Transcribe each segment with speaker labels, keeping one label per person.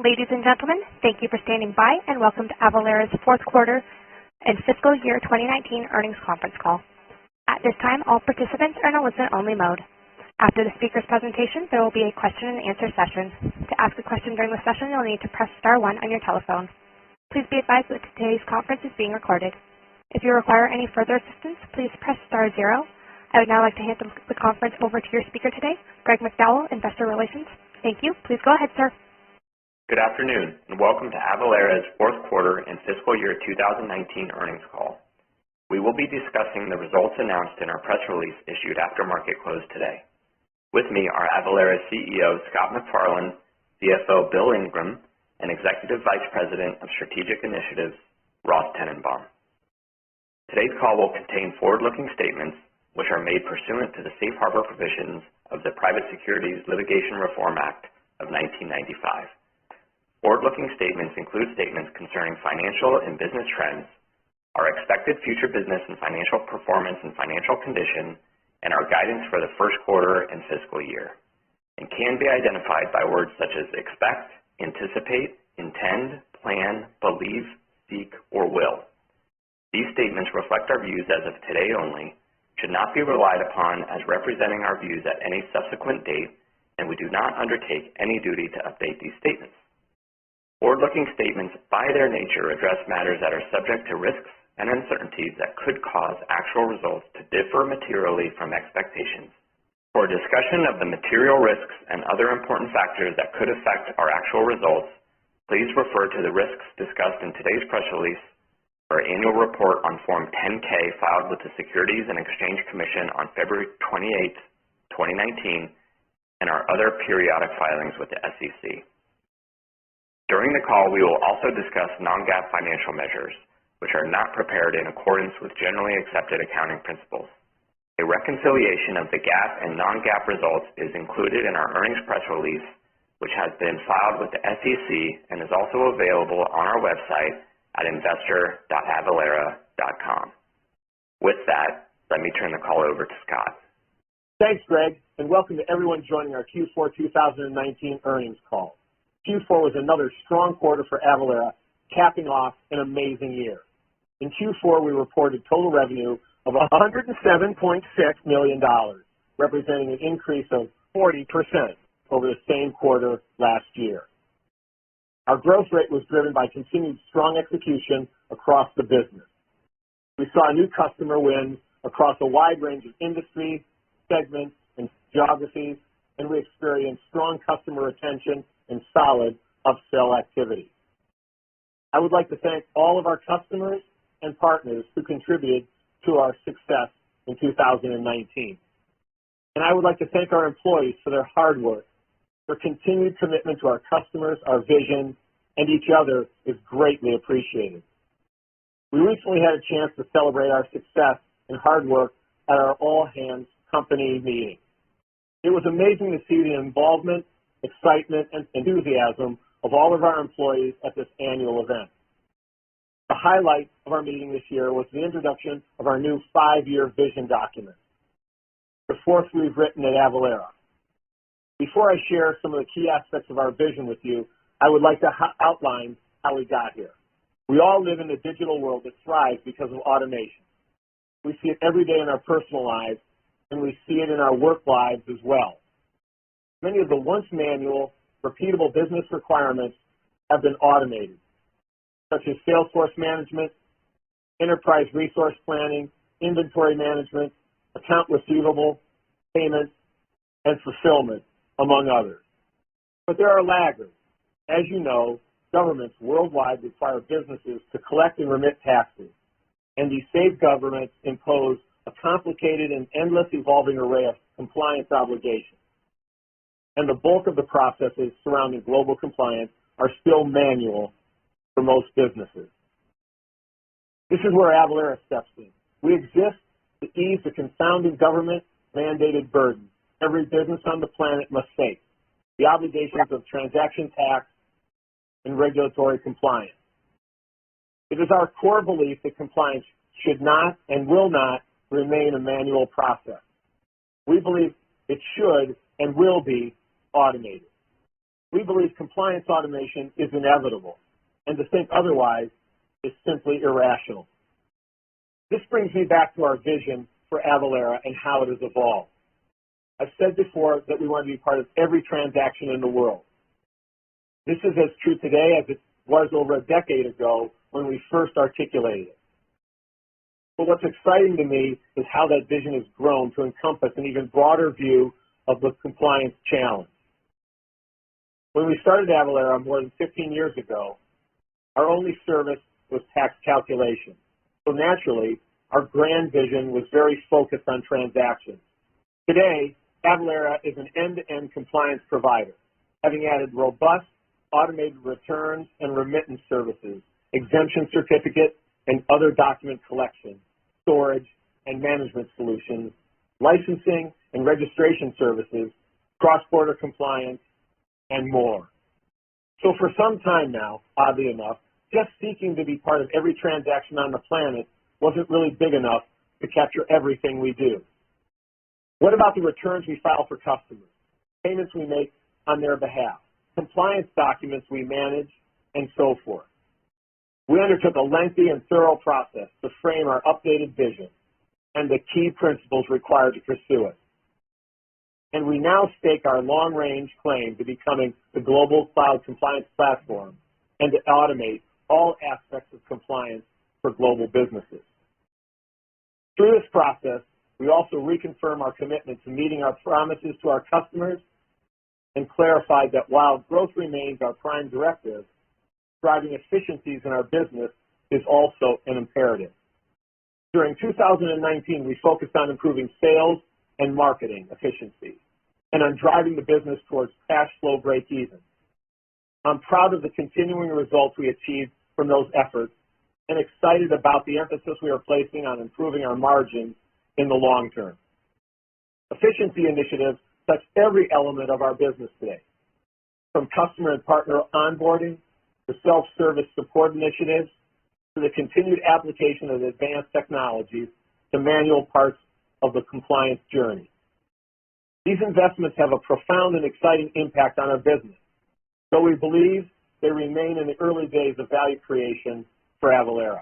Speaker 1: Ladies and gentlemen, thank you for standing by and welcome to Avalara's fourth quarter and fiscal year 2019 earnings conference call. At this time, all participants are in a listen-only mode. After the speaker's presentation, there will be a question and answer session. To ask a question during the session, you'll need to press star 1 on your telephone. Please be advised that today's conference is being recorded. If you require any further assistance, please press star 0. I would now like to hand the conference over to your speaker today, Greg McDowell, Investor Relations. Thank you. Please go ahead, sir.
Speaker 2: Good afternoon, and welcome to Avalara's fourth quarter and fiscal year 2019 earnings call. We will be discussing the results announced in our press release issued after market close today. With me are Avalara's CEO, Scott McFarlane, CFO, Bill Ingram, and Executive Vice President of Strategic Initiatives, Ross Tenenbaum. Today's call will contain forward-looking statements which are made pursuant to the Safe Harbor provisions of the Private Securities Litigation Reform Act of 1995. Forward-looking statements include statements concerning financial and business trends, our expected future business and financial performance and financial condition, and our guidance for the first quarter and fiscal year, and can be identified by words such as expect, anticipate, intend, plan, believe, seek, or will. These statements reflect our views as of today only, should not be relied upon as representing our views at any subsequent date, and we do not undertake any duty to update these statements. Forward-looking statements, by their nature, address matters that are subject to risks and uncertainties that could cause actual results to differ materially from expectations. For a discussion of the material risks and other important factors that could affect our actual results, please refer to the risks discussed in today's press release, our annual report on Form 10-K filed with the Securities and Exchange Commission on February 28, 2019, and our other periodic filings with the SEC. During the call, we will also discuss non-GAAP financial measures, which are not prepared in accordance with generally accepted accounting principles. A reconciliation of the GAAP and non-GAAP results is included in our earnings press release, which has been filed with the SEC and is also available on our website at investor.avalara.com. With that, let me turn the call over to Scott.
Speaker 3: Thanks, Greg, and welcome to everyone joining our Q4 2019 earnings call. Q4 was another strong quarter for Avalara, capping off an amazing year. In Q4, we reported total revenue of $107.6 million, representing an increase of 40% over the same quarter last year. Our growth rate was driven by continued strong execution across the business. We saw new customer wins across a wide range of industries, segments, and geographies, and we experienced strong customer retention and solid upsell activity. I would like to thank all of our customers and partners who contributed to our success in 2019. And I would like to thank our employees for their hard work. Their continued commitment to our customers, our vision, and each other is greatly appreciated. We recently had a chance to celebrate our success and hard work at our all-hands company meeting. It was amazing to see the involvement, excitement, and enthusiasm of all of our employees at this annual event. The highlight of our meeting this year was the introduction of our new 5-year vision document, the fourth we've written at Avalara. Before I share some of the key aspects of our vision with you, I would like to outline how we got here. We all live in a digital world that thrives because of automation. We see it every day in our personal lives, and we see it in our work lives as well. Many of the once manual, repeatable business requirements have been automated, such as Salesforce management, enterprise resource planning, inventory management, account receivable, payments, and fulfillment, among others. But there are laggards. As you know, governments worldwide require businesses to collect and remit taxes, and these same governments impose a complicated and endless evolving array of compliance obligations. And the bulk of the processes surrounding global compliance are still manual for most businesses. This is where Avalara steps in. We exist to ease the confounding government-mandated burden every business on the planet must face, the obligations of transaction tax and regulatory compliance. It is our core belief that compliance should not and will not remain a manual process. We believe it should and will be automated. we believe compliance automation is inevitable, and to think otherwise is simply irrational. This brings me back to our vision for Avalara and how it has evolved. I've said before that we want to be part of every transaction in the world. This is as true today as it was over a decade ago when we first articulated it. But what's exciting to me is how that vision has grown to encompass an even broader view of the compliance challenge. When we started Avalara more than 15 years ago, our only service was tax calculation. So naturally, our grand vision was very focused on transactions. Today, Avalara is an end-to-end compliance provider, having added robust automated returns and remittance services, exemption certificate and other document collection, storage and management solutions, licensing and registration services, cross-border compliance, and more. So for some time now, oddly enough, just seeking to be part of every transaction on the planet wasn't really big enough to capture everything we do. What about the returns we file for customers, payments we make on their behalf, compliance documents we manage, and so forth? We undertook a lengthy and thorough process to frame our updated vision and the key principles required to pursue it. And we now stake our long-range claim to becoming the global cloud compliance platform and to automate all aspects of compliance for global businesses. Through this process, we also reconfirm our commitment to meeting our promises to our customers and clarified that while growth remains our prime directive, driving efficiencies in our business is also an imperative. During 2019, we focused on improving sales and marketing efficiency and on driving the business towards cash flow break-even. I'm proud of the continuing results we achieved from those efforts and excited about the emphasis we are placing on improving our margins in the long term. Efficiency initiatives touch every element of our business today, from customer and partner onboarding to self-service support initiatives to the continued application of advanced technologies to manual parts of the compliance journey. These investments have a profound and exciting impact on our business, though we believe they remain in the early days of value creation for Avalara.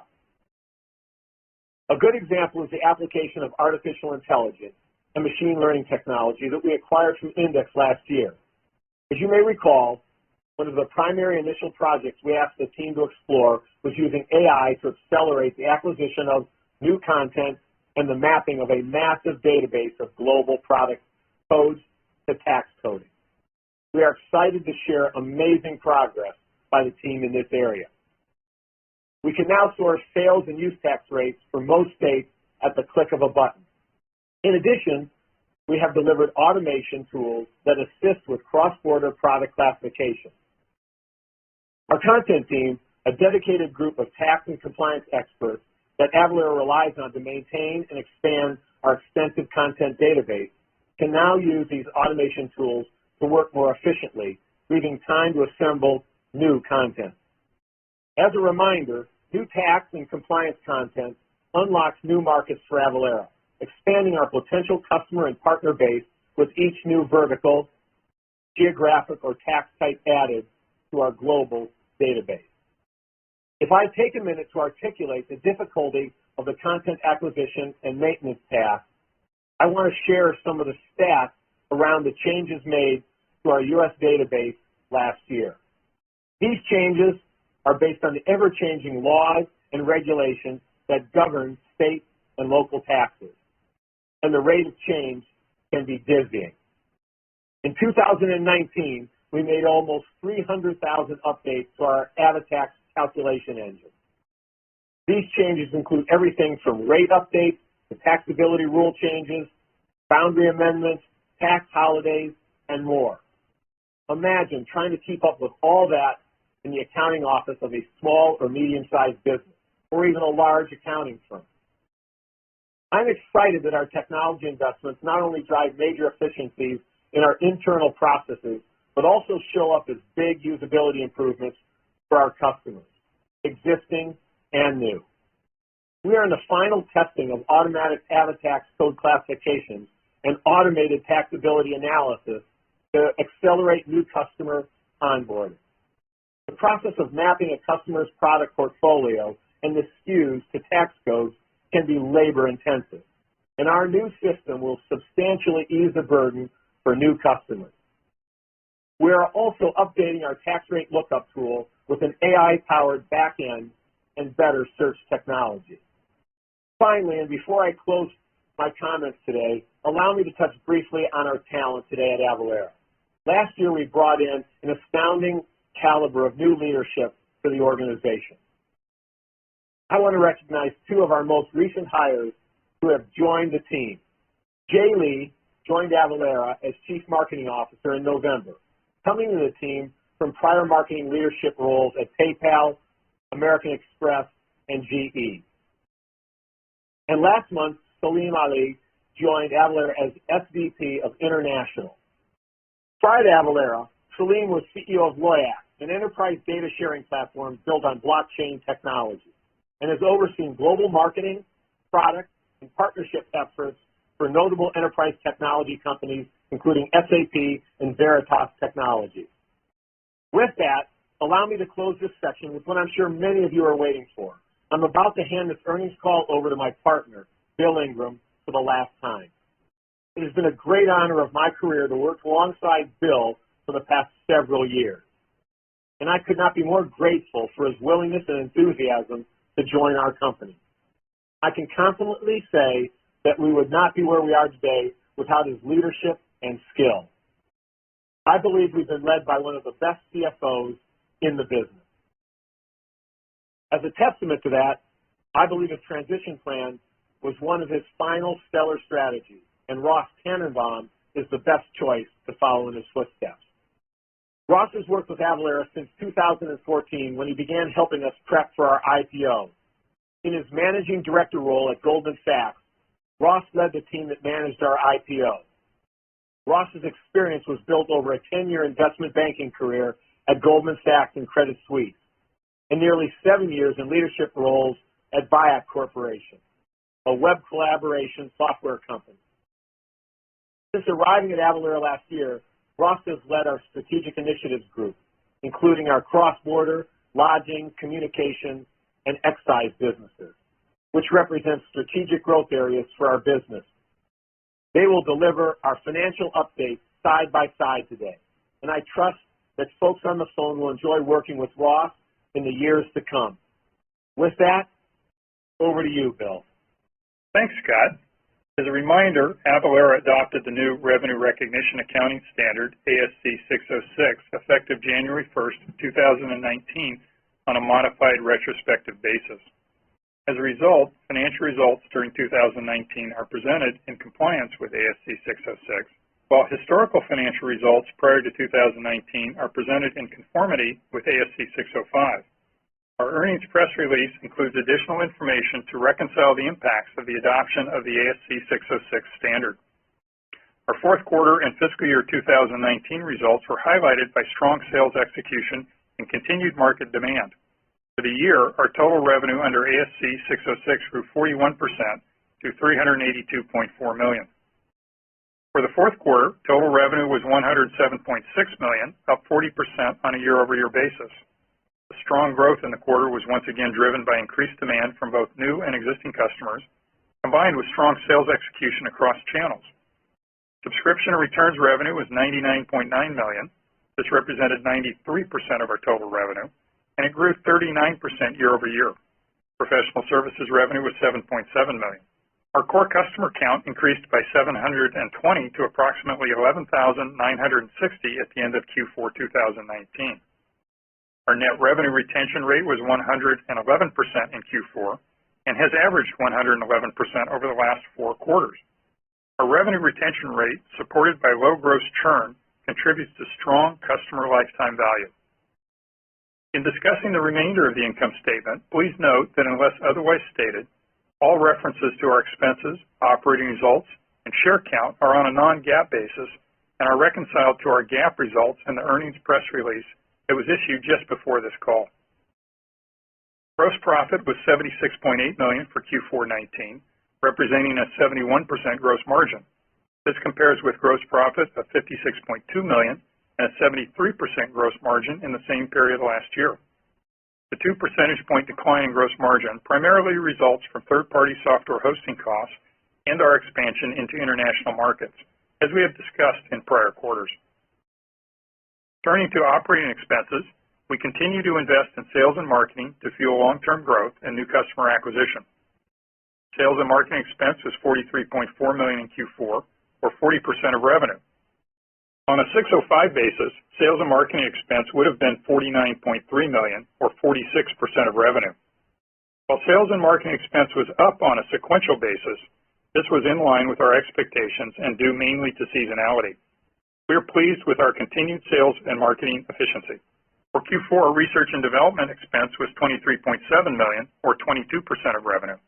Speaker 3: A good example is the application of artificial intelligence and machine learning technology that we acquired from Index last year. As you may recall, one of the primary initial projects we asked the team to explore was using AI to accelerate the acquisition of new content and the mapping of a massive database of global product codes to tax coding. We are excited to share amazing progress by the team in this area. We can now source sales and use tax rates for most states at the click of a button. In addition, we have delivered automation tools that assist with cross-border product classification. Our content team, a dedicated group of tax and compliance experts that Avalara relies on to maintain and expand our extensive content database, can now use these automation tools to work more efficiently, leaving time to assemble new content. As a reminder, new tax and compliance content unlocks new markets for Avalara, expanding our potential customer and partner base with each new vertical, geographic, or tax type added to our global database. If I take a minute to articulate the difficulty of the content acquisition and maintenance task, I want to share some of the stats around the changes made to our U.S. database last year. These changes are based on the ever-changing laws and regulations that govern state and local taxes, and the rate of change can be dizzying. In 2019, we made almost 300,000 updates to our AVTax calculation engine. These changes include everything from rate updates to taxability rule changes, boundary amendments, tax holidays, and more. Imagine trying to keep up with all that in the accounting office of a small or medium-sized business, or even a large accounting firm. I'm excited that our technology investments not only drive major efficiencies in our internal processes, but also show up as big usability improvements for our customers, existing and new. We are in the final testing of automatic AVTax code classifications and automated taxability analysis to accelerate new customer onboarding. The process of mapping a customer's product portfolio and the SKUs to tax codes can be labor-intensive, and our new system will substantially ease the burden for new customers. We are also updating our tax rate lookup tool with an AI-powered back-end and better search technology. Finally, and before I close my comments today, allow me to touch briefly on our talent today at Avalara. Last year, we brought in an astounding caliber of new leadership for the organization. I want to recognize two of our most recent hires who have joined the team. Jay Lee joined Avalara as Chief Marketing Officer in November, coming to the team from prior marketing leadership roles at PayPal, American Express, and GE. And last month, Salim Ali joined Avalara as SVP of International. Prior to Avalara, Salim was CEO of Loyac, an enterprise data sharing platform built on blockchain technology, and has overseen global marketing, product, and partnership efforts for notable enterprise technology companies, including SAP and Veritas Technologies. With that, allow me to close this section with what I'm sure many of you are waiting for. I'm about to hand this earnings call over to my partner, Bill Ingram, for the last time. It has been a great honor of my career to work alongside Bill for the past several years, and I could not be more grateful for his willingness and enthusiasm to join our company. I can confidently say that we would not be where we are today without his leadership and skill. I believe we've been led by one of the best CFOs in the business. As a testament to that, I believe his transition plan was one of his final stellar strategies, and Ross Tannenbaum is the best choice to follow in his footsteps. Ross has worked with Avalara since 2014 when he began helping us prep for our IPO. In his managing director role at Goldman Sachs, Ross led the team that managed our IPO. Ross's experience was built over a 10-year investment banking career at Goldman Sachs and Credit Suisse, and nearly 7 years in leadership roles at Viac Corporation, a web collaboration software company. Since arriving at Avalara last year, Ross has led our strategic initiatives group, including our cross-border, lodging, communications, and excise businesses, which represent strategic growth areas for our business. They will deliver our financial updates side by side today, and I trust that folks on the phone will enjoy working with Ross in the years to come. With that, over to you, Bill.
Speaker 4: Thanks, Scott. As a reminder, Avalara adopted the new Revenue Recognition Accounting Standard, ASC 606, effective January 1st, 2019, on a modified retrospective basis. As a result, financial results during 2019 are presented in compliance with ASC 606, while historical financial results prior to 2019 are presented in conformity with ASC 605. Our earnings press release includes additional information to reconcile the impacts of the adoption of the ASC 606 standard. Our fourth quarter and fiscal year 2019 results were highlighted by strong sales execution and continued market demand. For the year, our total revenue under ASC 606 grew 41% to $382.4 million. For the fourth quarter, total revenue was $107.6 million, up 40% on a year-over-year basis. The strong growth in the quarter was once again driven by increased demand from both new and existing customers, combined with strong sales execution across channels. Subscription and returns revenue was $99.9 million. This represented 93% of our total revenue, and it grew 39% year over year. Professional services revenue was $7.7 million. Our core customer count increased by 720 to approximately 11,960 at the end of Q4 2019. Our net revenue retention rate was 111% in Q4 and has averaged 111% over the last 4 quarters. Our revenue retention rate, supported by low gross churn, contributes to strong customer lifetime value. In discussing the remainder of the income statement, please note that unless otherwise stated, all references to our expenses, operating results, and share count are on a non-GAAP basis and are reconciled to our GAAP results in the earnings press release that was issued just before this call. Gross profit was $76.8 million for Q4 19, representing a 71% gross margin. This compares with gross profit of $56.2 million and a 73% gross margin in the same period last year. The 2 percentage point decline in gross margin primarily results from third-party software hosting costs and our expansion into international markets, as we have discussed in prior quarters. Turning to operating expenses, we continue to invest in sales and marketing to fuel long-term growth and new customer acquisition. Sales and marketing expense was $43.4 million in Q4, or 40% of revenue. On a 605 basis, sales and marketing expense would have been $49.3 million, or 46% of revenue. While sales and marketing expense was up on a sequential basis, this was in line with our expectations and due mainly to seasonality. We are pleased with our continued sales and marketing efficiency. For Q4, research and development expense was $23.7 million, or 22% of revenue.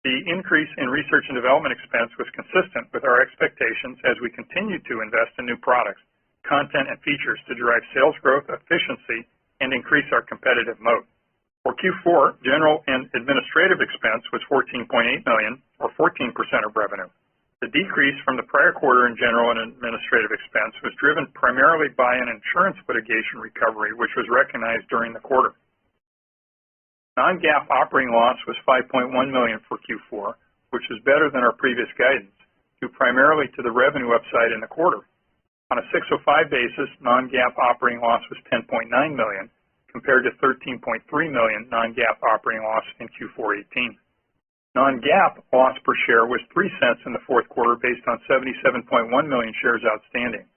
Speaker 4: The increase in research and development expense was consistent with our expectations as we continued to invest in new products, content, and features to drive sales growth, efficiency, and increase our competitive moat. For Q4, general and administrative expense was $14.8 million, or 14% of revenue. The decrease from the prior quarter in general and administrative expense was driven primarily by an insurance litigation recovery, which was recognized during the quarter. Non-GAAP operating loss was $5.1 million for Q4, which is better than our previous guidance, due primarily to the revenue upside in the quarter. On a 605 basis, non-GAAP operating loss was $10.9 million, compared to $13.3 million non-GAAP operating loss in Q4 '18. Non-GAAP loss per share was $0.03 in the fourth quarter based on 77.1 million shares outstanding.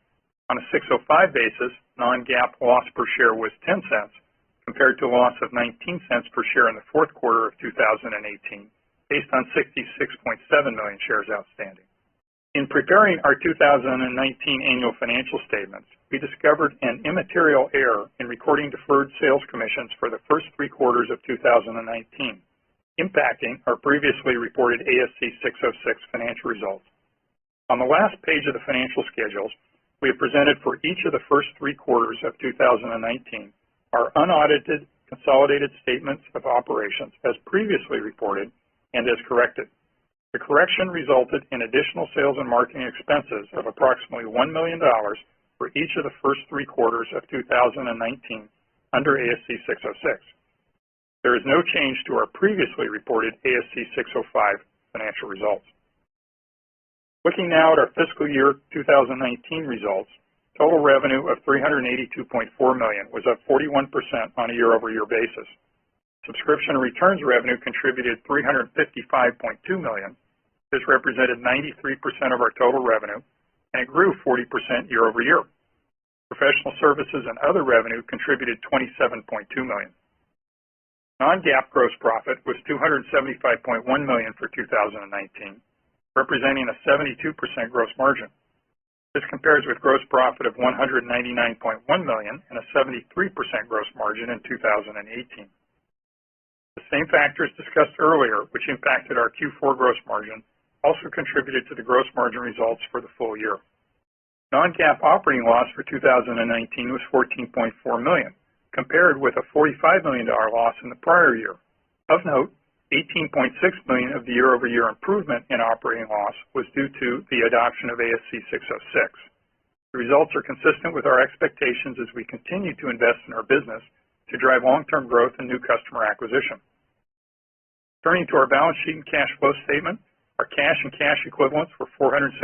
Speaker 4: On a 605 basis, non-GAAP loss per share was $0.10, compared to a loss of 19 cents per share in the fourth quarter of 2018, based on 66.7 million shares outstanding. In preparing our 2019 annual financial statements, we discovered an immaterial error in recording deferred sales commissions for the first 3 quarters of 2019, impacting our previously reported ASC 606 financial results. On the last page of the financial schedules, we have presented for each of the first 3 quarters of 2019 our unaudited consolidated statements of operations as previously reported and as corrected. The correction resulted in additional sales and marketing expenses of approximately $1 million for each of the first 3 quarters of 2019 under ASC 606. There is no change to our previously reported ASC 605 financial results. Looking now at our fiscal year 2019 results, total revenue of $382.4 million was up 41% on a year-over-year basis. Subscription and returns revenue contributed $355.2 million. This represented 93% of our total revenue, and it grew 40% year-over-year. Professional services and other revenue contributed $27.2 million. Non-GAAP gross profit was $275.1 million for 2019, representing a 72% gross margin. This compares with gross profit of $199.1 million and a 73% gross margin in 2018. The same factors discussed earlier, which impacted our Q4 gross margin, also contributed to the gross margin results for the full year. Non-GAAP operating loss for 2019 was $14.4 million, compared with a $45 million loss in the prior year. Of note, $18.6 million of the year-over-year improvement in operating loss was due to the adoption of ASC 606. The results are consistent with our expectations as we continue to invest in our business to drive long-term growth and new customer acquisition. Turning to our balance sheet and cash flow statement, our cash and cash equivalents were $467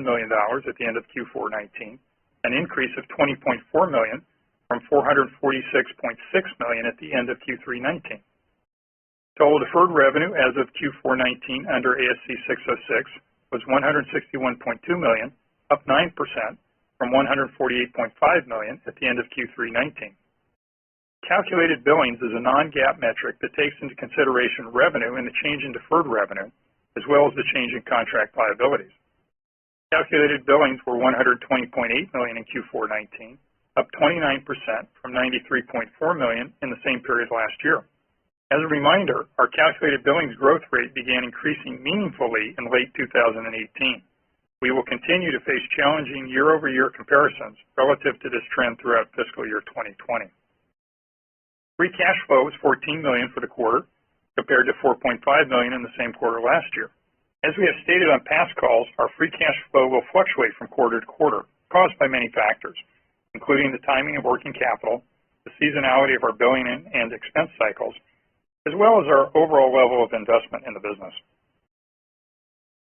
Speaker 4: million at the end of Q4 19, an increase of $20.4 million from $446.6 million at the end of Q3 19. Total deferred revenue as of Q4 19 under ASC 606 was $161.2 million, up 9% from $148.5 million at the end of Q3 19. Calculated billings is a non-GAAP metric that takes into consideration revenue and the change in deferred revenue, as well as the change in contract liabilities. Calculated billings were $120.8 million in Q4 19, up 29% from $93.4 million in the same period last year. As a reminder, our calculated billings growth rate began increasing meaningfully in late 2018. We will continue to face challenging year-over-year comparisons relative to this trend throughout fiscal year 2020. Free cash flow was $14 million for the quarter, compared to $4.5 million in the same quarter last year. As we have stated on past calls, our free cash flow will fluctuate from quarter to quarter, caused by many factors. including the timing of working capital, the seasonality of our billing and expense cycles, as well as our overall level of investment in the business.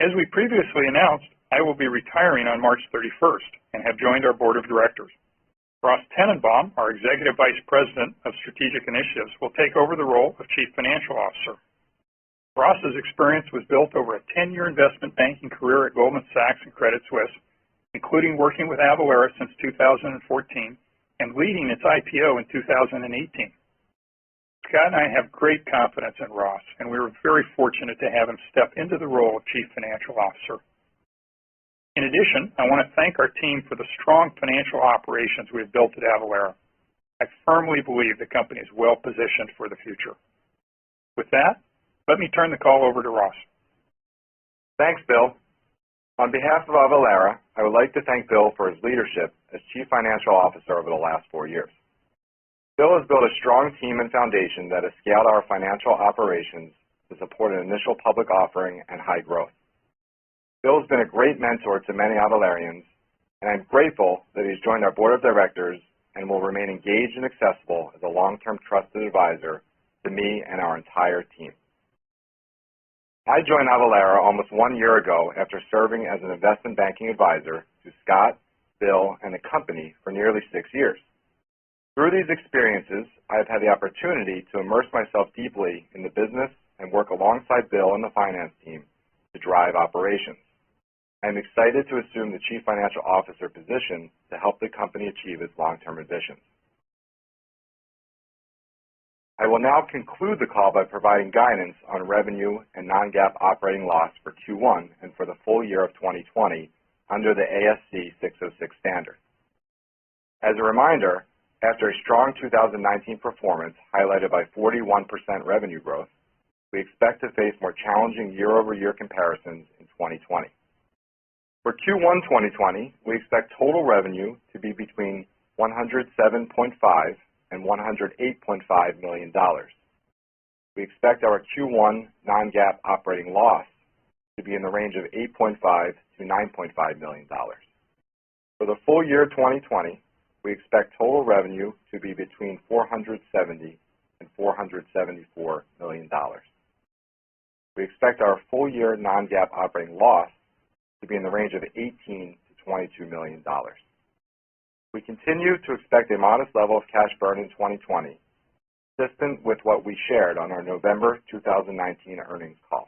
Speaker 4: As we previously announced, I will be retiring on March 31st and have joined our board of directors. Ross Tenenbaum, our Executive Vice President of Strategic Initiatives, will take over the role of Chief Financial Officer. Ross's experience was built over a 10-year investment banking career at Goldman Sachs and Credit Suisse, including working with Avalara since 2014 and leading its IPO in 2018. Scott and I have great confidence in Ross, and we were very fortunate to have him step into the role of Chief Financial Officer. In addition, I want to thank our team for the strong financial operations we have built at Avalara. I firmly believe the company is well positioned for the future. With that, let me turn the call over to Ross.
Speaker 5: Thanks, Bill. On behalf of Avalara, I would like to thank Bill for his leadership as Chief Financial Officer over the last 4 years. Bill has built a strong team and foundation that has scaled our financial operations to support an initial public offering and high growth. Bill has been a great mentor to many Avalarians, and I'm grateful that he's joined our board of directors and will remain engaged and accessible as a long-term trusted advisor to me and our entire team. I joined Avalara almost 1 year ago after serving as an investment banking advisor to Scott, Bill, and the company for nearly 6 years. Through these experiences, I have had the opportunity to immerse myself deeply in the business and work alongside Bill and the finance team to drive operations. I am excited to assume the Chief Financial Officer position to help the company achieve its long-term ambitions. I will now conclude the call by providing guidance on revenue and non-GAAP operating loss for Q1 and for the full year of 2020 under the ASC 606 standard. As a reminder, after a strong 2019 performance highlighted by 41% revenue growth, we expect to face more challenging year-over-year comparisons in 2020. For Q1 2020, we expect total revenue to be between $107.5 and $108.5 million. We expect our Q1 non-GAAP operating loss to be in the range of $8.5 to $9.5 million. For the full year 2020, we expect total revenue to be between $470 and $474 million. We expect our full year non-GAAP operating loss to be in the range of $18 to $22 million. We continue to expect a modest level of cash burn in 2020, consistent with what we shared on our November 2019 earnings call.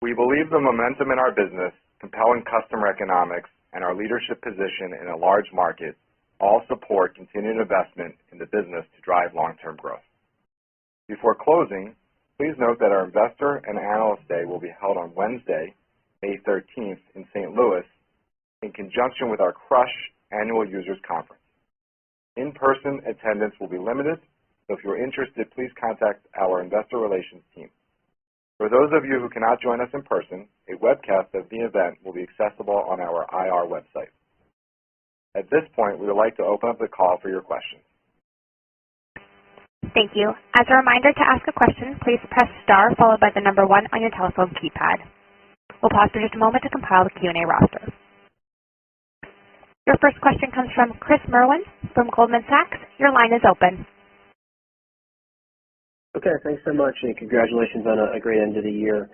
Speaker 5: We believe the momentum in our business, compelling customer economics, and our leadership position in a large market all support continued investment in the business to drive long-term growth. Before closing, please note that our Investor and Analyst Day will be held on Wednesday, May 13th in St. Louis in conjunction with our Crush Annual Users Conference. In-person attendance will be limited, so if you're interested, please contact our Investor Relations team. For those of you who cannot join us in person, a webcast of the event will be accessible on our IR website. At this point, we would like to open up the call for your questions.
Speaker 1: Thank you. As a reminder, to ask a question, please press star followed by the number 1 on your telephone keypad. We'll pause for just a moment to compile the Q&A roster. Your first question comes from Chris Merwin from Goldman Sachs. Your line is open.
Speaker 6: Okay, thanks so much, and congratulations on a great end of the year.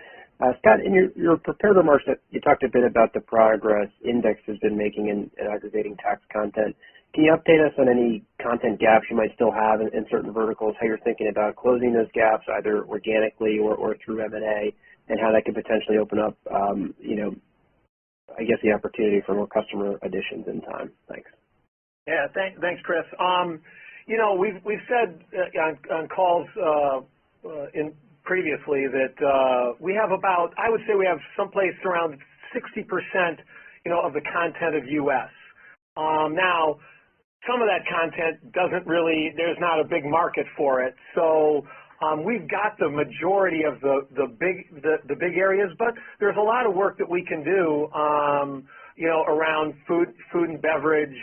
Speaker 6: Scott, in your prepared remarks, you talked a bit about the progress Index has been making in aggregating tax content. Can you update us on any content gaps you might still have in certain verticals, how you're thinking about closing those gaps either organically or through M&A, and how that could potentially open up, I guess, the opportunity for more customer additions in time? Thanks.
Speaker 3: Yeah, thanks, Chris. We've said on calls previously that we have about, I would say we have someplace around 60%, of the content of U.S. Now, some of that content there's not a big market for it, so we've got the majority of the big areas, but there's a lot of work that we can do, around food and beverage,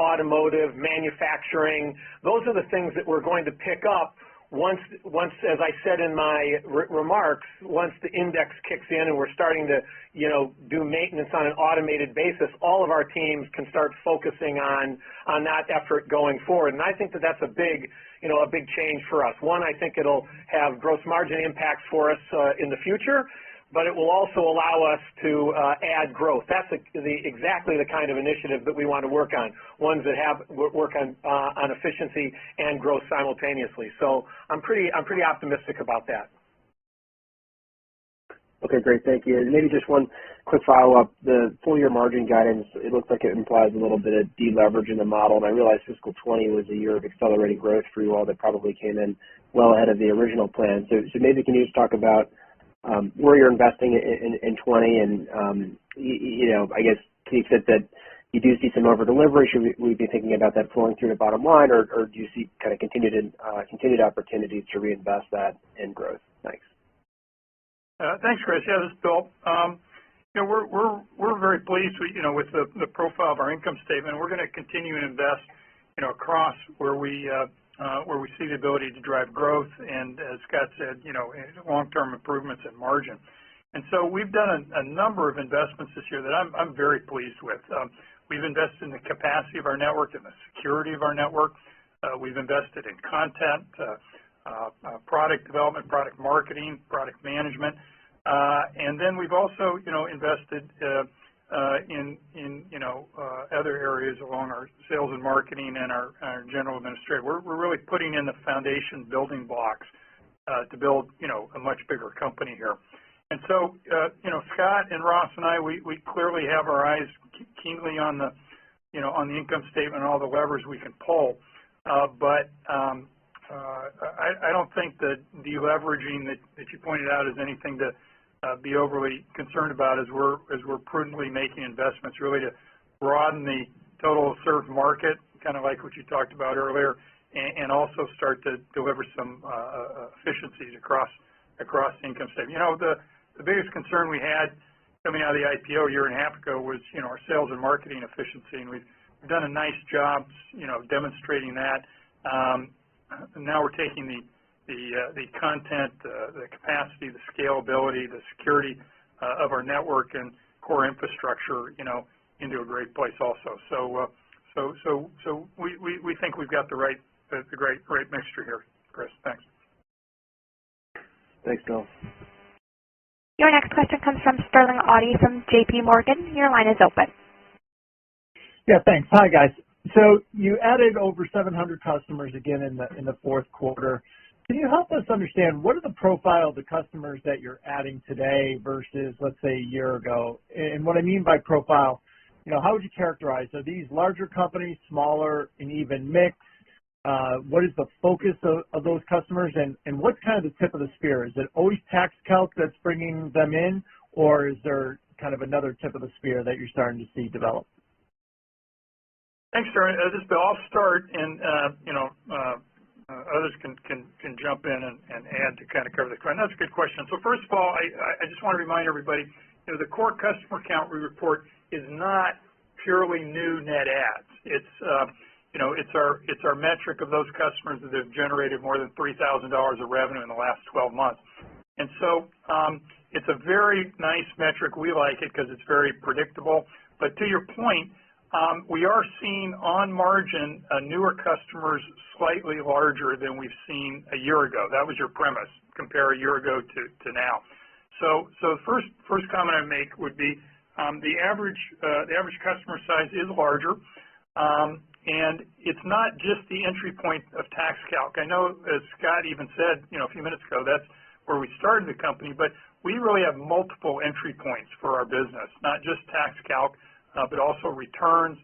Speaker 3: automotive, manufacturing. Those are the things that we're going to pick up once, as I said in my remarks, once the index kicks in and we're starting to, do maintenance on an automated basis, all of our teams can start focusing on that effort going forward. And I think that that's a big change for us. One, I think it'll have gross margin impacts for us in the future, but it will also allow us to add growth. That's exactly the kind of initiative that we want to work on, ones that work on efficiency and growth simultaneously. So I'm pretty optimistic about that.
Speaker 6: Okay, great, thank you. And maybe just one quick follow-up. The full-year margin guidance, it looks like it implies a little bit of deleverage in the model, and I realize fiscal 20 was a year of accelerating growth for you all that probably came in well ahead of the original plan. So maybe can you just talk about where you're investing in 20 and, I guess to the extent that you do see some over-delivery, should we be thinking about that flowing through the bottom line, or do you see kind of continued opportunities to reinvest that in growth? Thanks.
Speaker 4: Thanks, Chris. Yeah, this is Bill. We're very pleased with the profile of our income statement. We're going to continue to invest, across where we see the ability to drive growth and, as Scott said, long-term improvements in margin. And so we've done a number of investments this year that I'm very pleased with. We've invested in the capacity of our network and the security of our network. We've invested in content, product development, product marketing, product management, and then we've also, invested in other areas along our sales and marketing and our general administrative. We're really putting in the foundation building blocks to build, a much bigger company here. And so, Scott and Ross and I, we clearly have our eyes keenly on the, on the income statement and all the levers we can pull. But I don't think that deleveraging that you pointed out is anything to be overly concerned about as we're prudently making investments really to broaden the total served market, kind of like what you talked about earlier, and also start to deliver some efficiencies across the income statement. The biggest concern we had coming out of the IPO a year and a half ago was, our sales and marketing efficiency, and we've done a nice job, demonstrating that. Now we're taking the content, the capacity, the scalability, the security of our network and core infrastructure, into a great place also. So we think we've got the right mixture here, Chris. Thanks.
Speaker 6: Thanks, Bill.
Speaker 1: Your next question comes from Sterling Auty from JP Morgan. Your line is open.
Speaker 7: Yeah, thanks. Hi, guys. So you added over 700 customers again in the fourth quarter. Can you help us understand what are the profile of the customers that you're adding today versus, let's say, a year ago? And what I mean by profile, how would you characterize? Are these larger companies, smaller, an even mix? What is the focus of those customers, and what's kind of the tip of the spear? Is it always tax calc that's bringing them in, or is there kind of another tip of the spear that you're starting to see develop?
Speaker 4: Thanks, Sterling. This is Bill. I'll start, and others can jump in and add to kind of cover the question. That's a good question. So first of all, I just want to remind everybody, the core customer count we report is not purely new net adds. It's our metric of those customers that have generated more than $3,000 of revenue in the last 12 months. And so it's a very nice metric. We like it because it's very predictable. But to your point, we are seeing on margin newer customers slightly larger than we've seen a year ago. That was your premise. Compare a year ago to now. So the first comment I make would be the average customer size is larger, and it's not just the entry point of tax calc. I know, as Scott even said, a few minutes ago, that's where we started the company, but we really have multiple entry points for our business, not just tax calc, but also returns,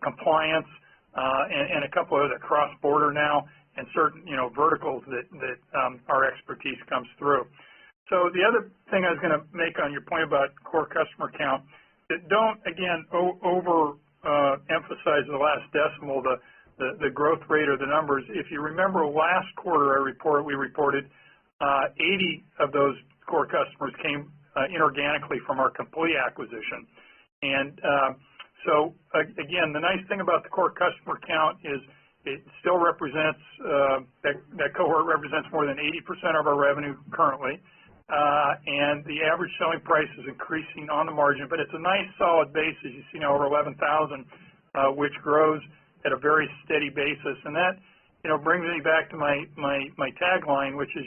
Speaker 4: compliance, and a couple of other cross-border now, and certain verticals that our expertise comes through. So the other thing I was going to make on your point about core customer count, that don't again emphasize the last decimal, the growth rate or the numbers. If you remember last quarter we reported 80 of those core customers came inorganically from our Complete acquisition. And so again, the nice thing about the core customer count is it still represents, that cohort represents more than 80% of our revenue currently. And the average selling price is increasing on the margin, but it's a nice solid base, as you see now, over 11,000, which grows at a very steady basis. And that, brings me back to my tagline, which is,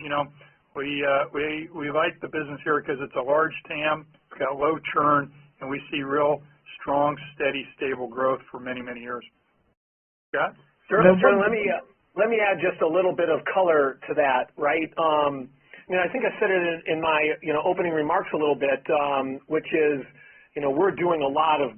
Speaker 4: we like the business here because it's a large TAM, it's got low churn, and we see real strong, steady, stable growth for many, many years. Scott?
Speaker 3: Sure. Let me add just a little bit of color to that, right? I think I said it in my opening remarks a little bit, which is we're doing a lot of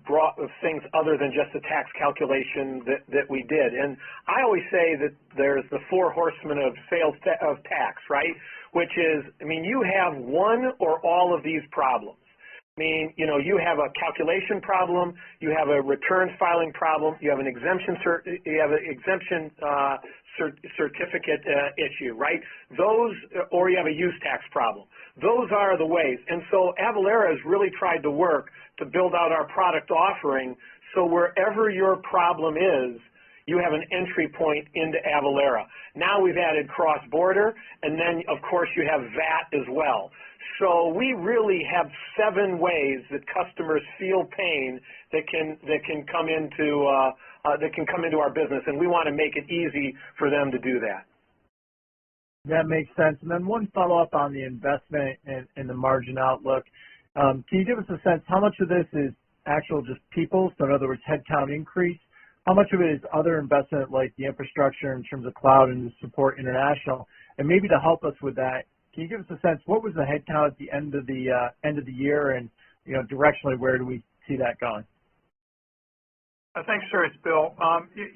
Speaker 3: things other than just the tax calculation that we did. And I always say that there's the four horsemen of sales of tax, right? Which is, you have one or all of these problems. You have a calculation problem, you have a returns filing problem, you have an exemption certificate issue, right? Those, or you have a use tax problem. Those are the ways. And so Avalara has really tried to work to build out our product offering so wherever your problem is, you have an entry point into Avalara. Now we've added cross-border, and then, of course, you have VAT as well. So we really have 7 ways that customers feel pain that can come into our business, and we want to make it easy for them to do that.
Speaker 7: That makes sense. And then one follow-up on the investment and the margin outlook. Can you give us a sense how much of this is actual just people, so in other words, headcount increase? How much of it is other investment like the infrastructure in terms of cloud and to support international? And maybe to help us with that, can you give us a sense, what was the headcount at the end of the year, and directionally, where do we see that going?
Speaker 4: Thanks, sir. It's Bill. We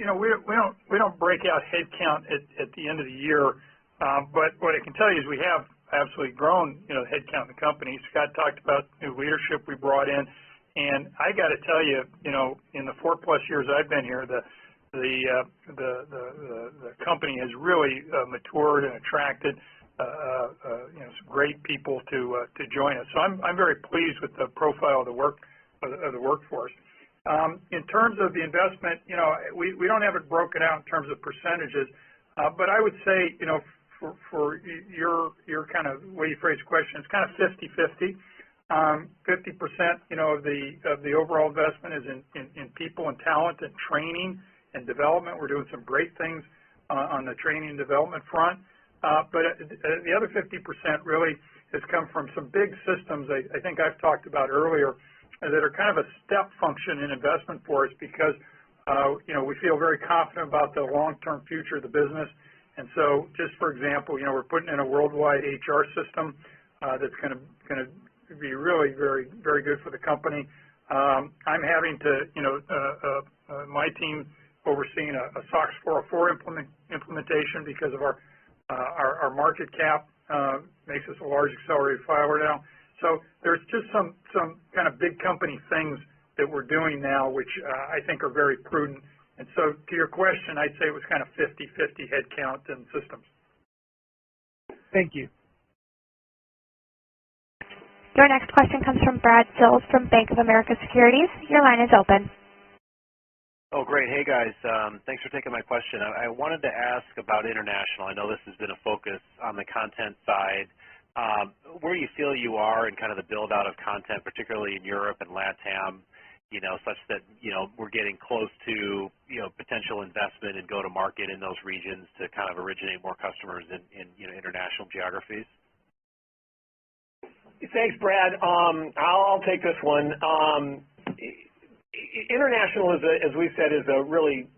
Speaker 4: don't break out headcount at the end of the year, but what I can tell you is we have absolutely grown, headcount in the company. Scott talked about new leadership we brought in, and I got to tell you, in the 4+ years I've been here, the company has really matured and attracted some great people to join us. So I'm very pleased with the profile of the workforce. In terms of the investment, we don't have it broken out in terms of percentages, but I would say, for your kind of way you phrase the question, it's kind of 50-50. 50%, of the overall investment is in people and talent and training and development. We're doing some great things on the training and development front. But the other 50% really has come from some big systems I think I've talked about earlier that are kind of a step function in investment for us because, we feel very confident about the long-term future of the business. And so just for example, we're putting in a worldwide HR system that's going to be really very, very good for the company. I'm having to, my team overseeing a SOX 404 implementation because of our market cap makes us a large accelerated filer now. So there's just some kind of big company things that we're doing now, which I think are very prudent. And so to your question, I'd say it was kind of 50-50 headcount and systems.
Speaker 7: Thank you.
Speaker 1: Your next question comes from Brad Sills from Bank of America Securities. Your line is open.
Speaker 8: Oh, great. Hey, guys. Thanks for taking my question. I wanted to ask about international. I know this has been a focus on the content side. Where do you feel you are in kind of the build-out of content, particularly in Europe and LATAM, such that, we're getting close to, potential investment and go-to-market in those regions to kind of originate more customers in international geographies?
Speaker 3: Thanks, Brad. I'll take this one. International, as we said, is a really,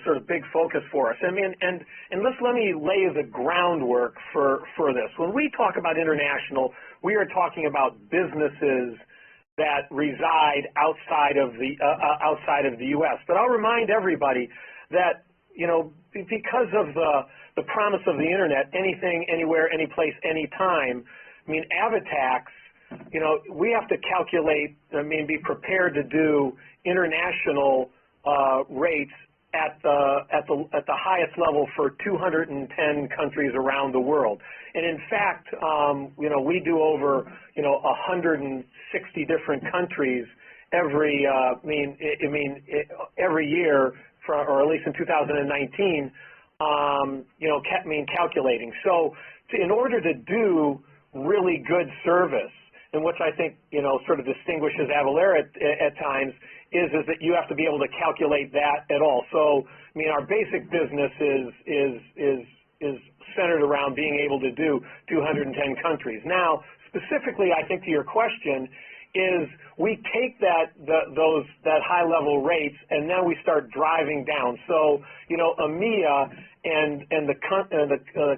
Speaker 3: sort of big focus for us. I mean, and let me lay the groundwork for this. When we talk about international, we are talking about businesses that reside outside of the U.S. But I'll remind everybody that, because of the promise of the internet, anything, anywhere, anyplace, anytime. I mean, AvaTax, we have to calculate, be prepared to do international rates at the highest level for 210 countries around the world. And in fact, we do over 160 different countries every year or at least in 2019, calculating. So in order to do really good service, and which I think, sort of distinguishes Avalara at times, is that you have to be able to calculate that at all. So, our basic business is centered around being able to do 210 countries. Now, specifically, I think to your question, is we take that high-level rates and then we start driving down. So, EMEA and the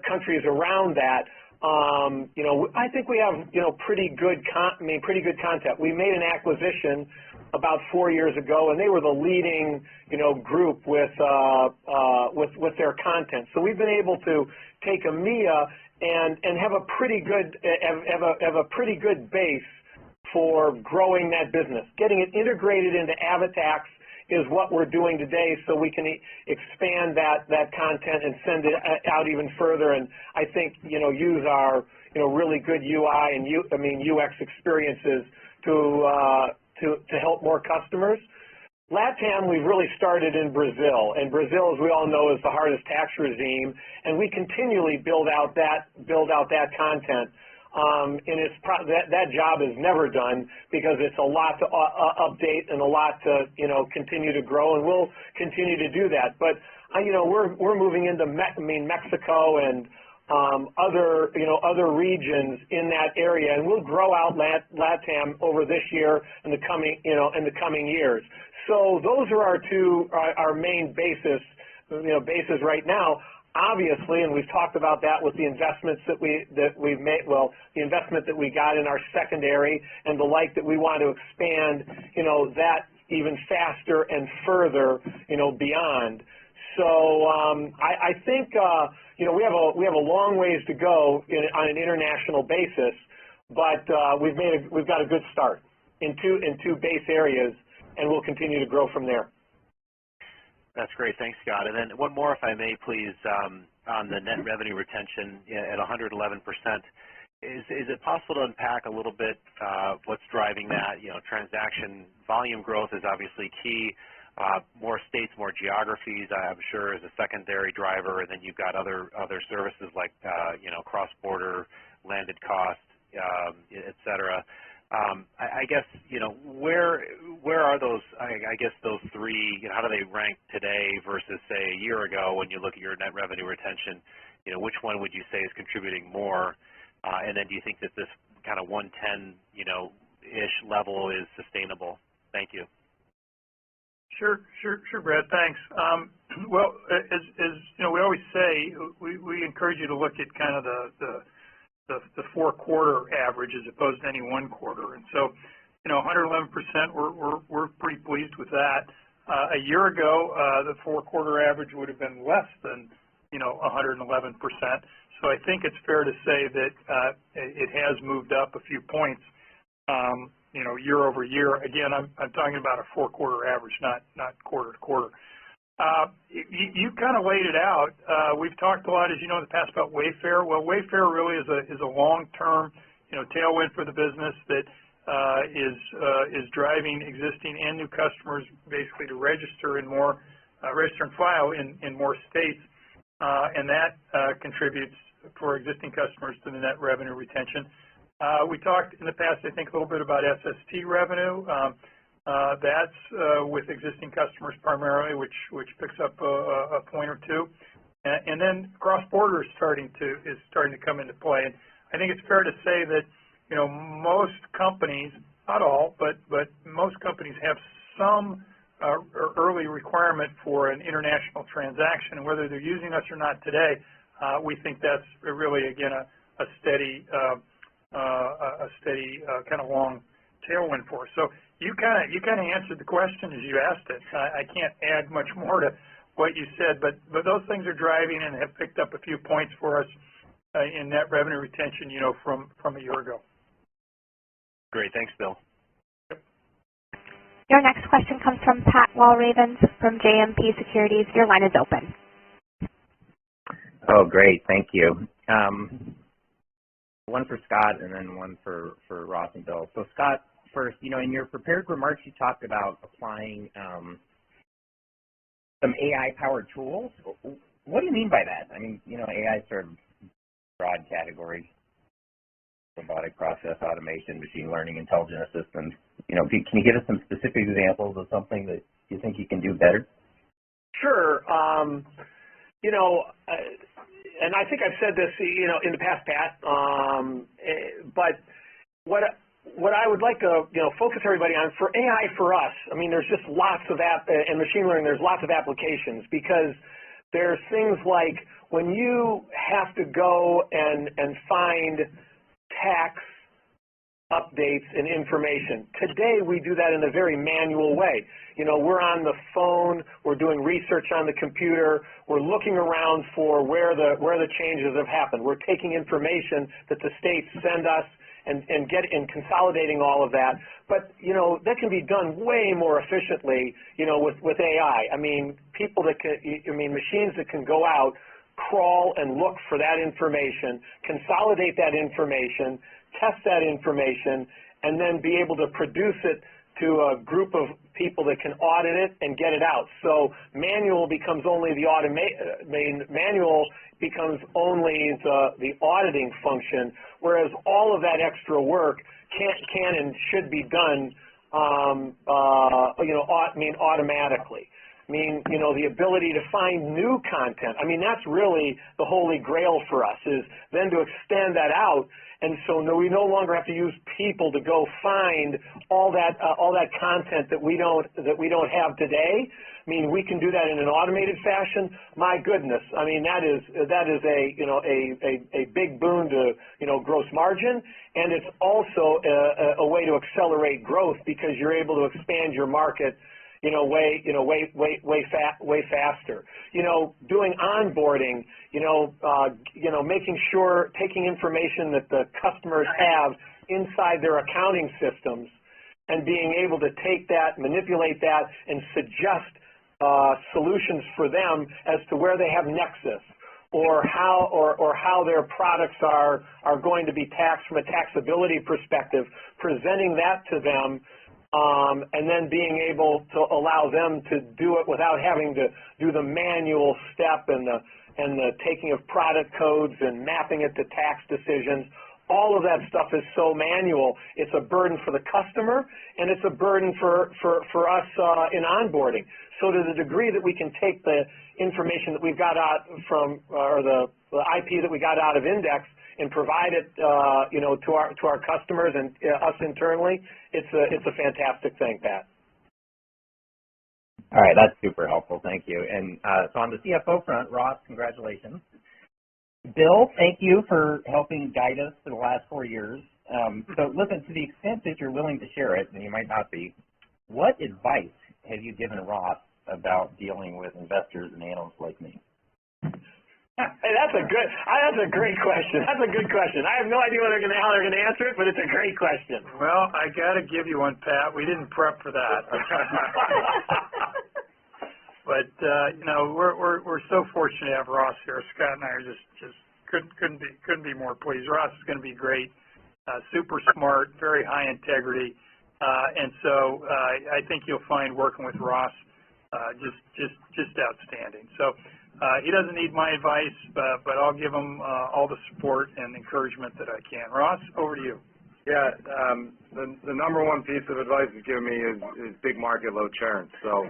Speaker 3: countries around that, I think we have pretty good content. We made an acquisition about 4 years ago, and they were the leading group with their content. So we've been able to take EMEA and have a pretty good base for growing that business. Getting it integrated into Avatax is what we're doing today, so we can expand that content and send it out even further. And I think use our really good UI and UX experiences to help more customers. LATAM, we've really started in Brazil, and Brazil, as we all know, is the hardest tax regime, and we continually build out that content. And that job is never done because it's a lot to update and a lot to continue to grow, and we'll continue to do that. But we're moving into Mexico and other regions in that area, and we'll grow out LATAM over this year and the coming years. So those are our main bases right now. Obviously, and we've talked about that with the investments that we've made. Well, the investment that we got in our secondary and the like, that we want to expand, that even faster and further, beyond. So I think we have a long ways to go on an international basis, but we've got a good start in two base areas, and we'll continue to grow from there.
Speaker 8: That's great. Thanks, Scott. And then one more, if I may, please, on the net revenue retention at 111%. Is it possible to unpack a little bit what's driving that? Transaction volume growth is obviously key. More states, more geographies, I'm sure, is a secondary driver, and then you've got other services like cross-border, landed cost, et cetera. I guess, where are those, I guess those three, how do they rank today versus, say, a year ago when you look at your net revenue retention? Which one would you say is contributing more? And then do you think that this kind of 110-ish level is sustainable? Thank you.
Speaker 4: Sure, Brad. Thanks. Well, as we always say, we encourage you to look at kind of the 4-quarter average as opposed to any 1 quarter. And so, 111%, we're pretty pleased with that. A year ago, the 4-quarter average would have been less than 111%. So I think it's fair to say that it has moved up a few points, year over year. Again, I'm talking about a 4-quarter average, not quarter to quarter. You kind of laid it out. We've talked a lot, as you know, in the past about Wayfair. Well, Wayfair really is a long-term, tailwind for the business that is driving existing and new customers basically to register and file in more states, and that contributes for existing customers to the net revenue retention. We talked in the past, I think, a little bit about SST revenue. That's with existing customers primarily, which picks up a point or two, and then cross-border is starting to come into play. And I think it's fair to say that most companies, not all, but most companies have some early requirement for an international transaction, and whether they're using us or not today, we think that's really again a steady kind of long tailwind for us. So you kind of answered the question as you asked it. I can't add much more to what you said, but those things are driving and have picked up a few points for us in net revenue retention, from a year ago.
Speaker 8: Great, thanks, Bill.
Speaker 4: Yep.
Speaker 1: Your next question comes from Pat Walravens from JMP Securities. Your line is open.
Speaker 9: Oh, great, thank you. One for Scott and then one for Ross and Bill. So Scott, first, in your prepared remarks, you talked about applying some AI-powered tools. What do you mean by that? I mean, AI is sort of broad category. Robotic process automation, machine learning, intelligent assistance. Can you give us some specific examples of something that you think you can do better?
Speaker 3: Sure. And I think I've said this, in the past, Pat. But what I would like to, focus everybody on for AI for us. I mean, there's just lots of and machine learning. There's lots of applications because there's things like when you have to go and find tax updates and information. Today we do that in a very manual way. We're on the phone, we're doing research on the computer, we're looking around for where the changes have happened. We're taking information that the states send us and consolidating all of that. But that can be done way more efficiently, with AI. I mean, machines that can go out, crawl and look for that information, consolidate that information, test that information, and then be able to produce it to a group of people that can audit it and get it out. So manual becomes only the the auditing function, whereas all of that extra work can and should be done automatically. The ability to find new content. That's really the holy grail for us, is then to extend that out. And so we no longer have to use people to go find all that content that we don't have today. We can do that in an automated fashion. My goodness, that is a big boon to gross margin, and it's also a way to accelerate growth because you're able to expand your market way faster. Doing onboarding, making sure, taking information that the customers have inside their accounting systems and being able to take that, manipulate that, and suggest solutions for them as to where they have nexus or how their products are going to be taxed from a taxability perspective, presenting that to them. And then being able to allow them to do it without having to do the manual step and the taking of product codes and mapping it to tax decisions. All of that stuff is so manual. It's a burden for the customer, and it's a burden for us in onboarding. So to the degree that we can take the information that we've got out from, or the IP that we got out of Index, and provide it, to our customers and us internally, it's a fantastic thing, Pat.
Speaker 9: All right, that's super helpful. Thank you. And so on the CFO front, Ross, congratulations. Bill, thank you for helping guide us for the last 4 years. So listen, to the extent that you're willing to share it, and you might not be, what advice have you given Ross about dealing with investors and analysts like me?
Speaker 3: Hey, that's a great question. That's a good question. I have no idea how they're going to answer it, but it's a great question.
Speaker 4: Well, I got to give you one, Pat. We didn't prep for that. But we're so fortunate to have Ross here. Scott and I are just couldn't be more pleased. Ross is going to be great, super smart, very high integrity, and so I think you'll find working with Ross just outstanding. So. He doesn't need my advice, but I'll give him all the support and encouragement that I can. Ross, over to you.
Speaker 5: Yeah, the number one piece of advice he's given me is big market, low churn. So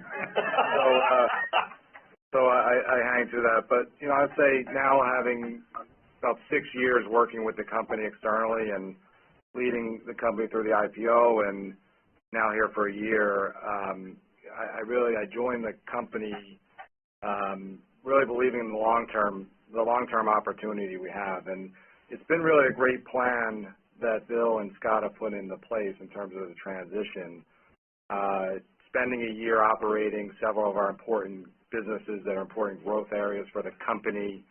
Speaker 5: I hang to that. But I'd say now having about 6 years working with the company externally and leading the company through the IPO, and now here for a year, I joined the company. Really believing in the long-term opportunity we have, and it's been really a great plan that Bill and Scott have put into place in terms of the transition. Spending a year operating several of our important businesses that are important growth areas for the company,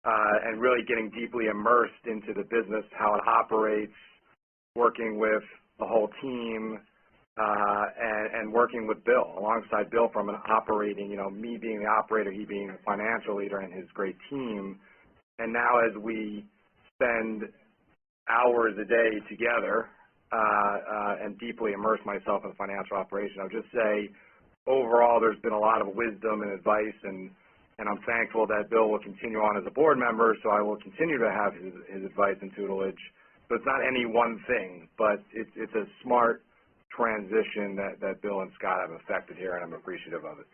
Speaker 5: and really getting deeply immersed into the business, how it operates, working with the whole team. And working with Bill, alongside Bill from an operating, me being the operator, he being the financial leader, and his great team. And now as we spend hours a day together and deeply immerse myself in financial operation, I'll just say overall there's been a lot of wisdom and advice, and I'm thankful that Bill will continue on as a board member, so I will continue to have his advice and tutelage. So it's not any one thing, but it's a smart transition that Bill and Scott have effected here, and I'm appreciative of it.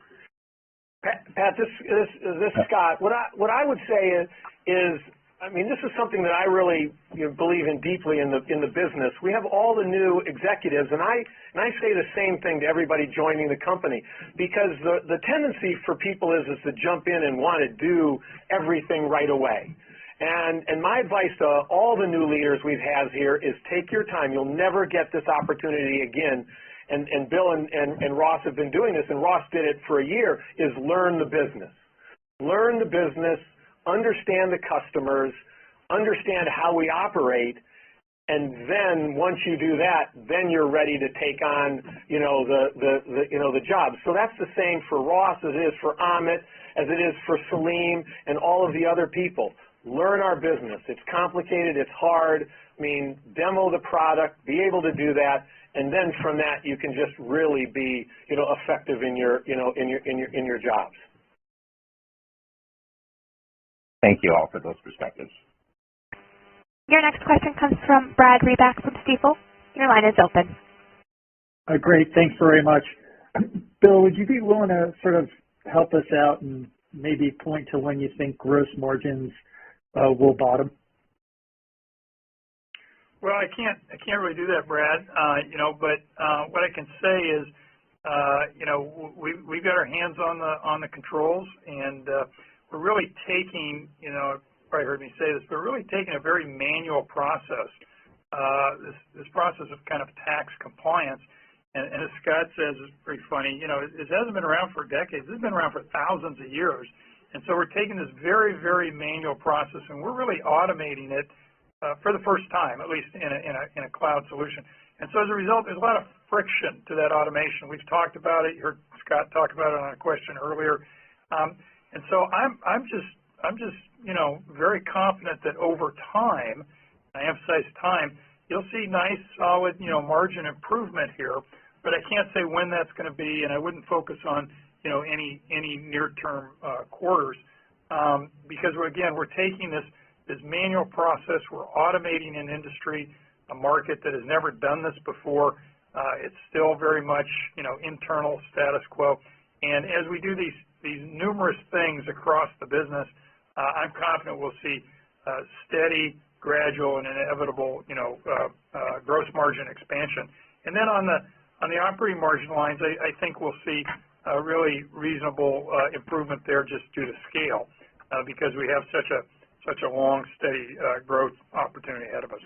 Speaker 3: Pat, this is Scott. What I would say is, I mean, this is something that I really believe in deeply in the business. We have all the new executives, and I say the same thing to everybody joining the company, because the tendency for people is to jump in and want to do everything right away. And my advice to all the new leaders we've had here is take your time. You'll never get this opportunity again. And Bill and Ross have been doing this, and Ross did it for a year, is learn the business. Learn the business, understand the customers, understand how we operate, and then once you do that, then you're ready to take on, the job. So that's the same for Ross as it is for Amit, as it is for Salim and all of the other people. Learn our business. It's complicated, it's hard. I mean, demo the product, be able to do that, and then from that you can just really be, effective in your jobs.
Speaker 9: Thank you all for those perspectives.
Speaker 1: Your next question comes from Brad Reback from Stifel. Your line is open.
Speaker 7: Great. Thanks very much. Bill, would you be willing to sort of help us out and maybe point to when you think gross margins will bottom?
Speaker 4: Well, I can't really do that, Brad. But what I can say is, we've got our hands on the controls, and we're really taking, you've probably heard me say this, but we're really taking a very manual process, this process of kind of tax compliance. And as Scott says, it's pretty funny, it hasn't been around for decades. It's been around for thousands of years. And so we're taking this very, very manual process, and we're really automating it for the first time, at least in a cloud solution. And so as a result, there's a lot of friction to that automation. We've talked about it. You heard Scott talk about it on a question earlier. And so I'm just very confident that over time, I emphasize time, you'll see nice, solid, margin improvement here. But I can't say when that's going to be, and I wouldn't focus on, any near-term quarters, because we're taking this manual process, we're automating an industry, a market that has never done this before. It's still very much, internal status quo. And as we do these numerous things across the business, I'm confident we'll see steady, gradual, and inevitable, gross margin expansion. And then on the operating margin lines, I think we'll see a really reasonable improvement there just due to scale, because we have such a long, steady growth opportunity ahead of us.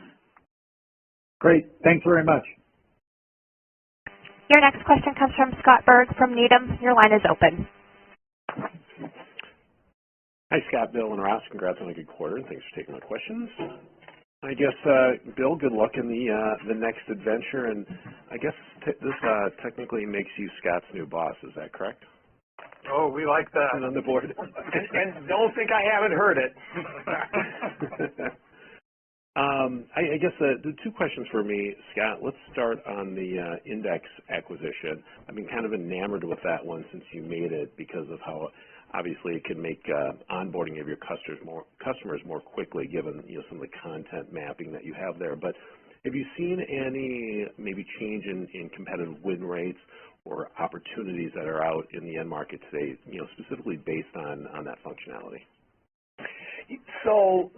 Speaker 7: Great. Thanks very much.
Speaker 1: Your next question comes from Scott Berg from Needham. Your line is open.
Speaker 10: Hi, Scott, Bill, and Ross. Congrats on a good quarter, and thanks for taking my questions. I guess, Bill, good luck in the next adventure, and I guess this technically makes you Scott's new boss. Is that correct?
Speaker 4: Oh, we like that.
Speaker 10: And on the board.
Speaker 3: and don't think I haven't heard it.
Speaker 10: I guess the two questions for me, Scott. Let's start on the Index acquisition. I've been kind of enamored with that one since you made it because of how obviously it can make onboarding of your customers more quickly, given some of the content mapping that you have there. But have you seen any maybe change in competitive win rates or opportunities that are out in the end market today, specifically based on that functionality?
Speaker 3: So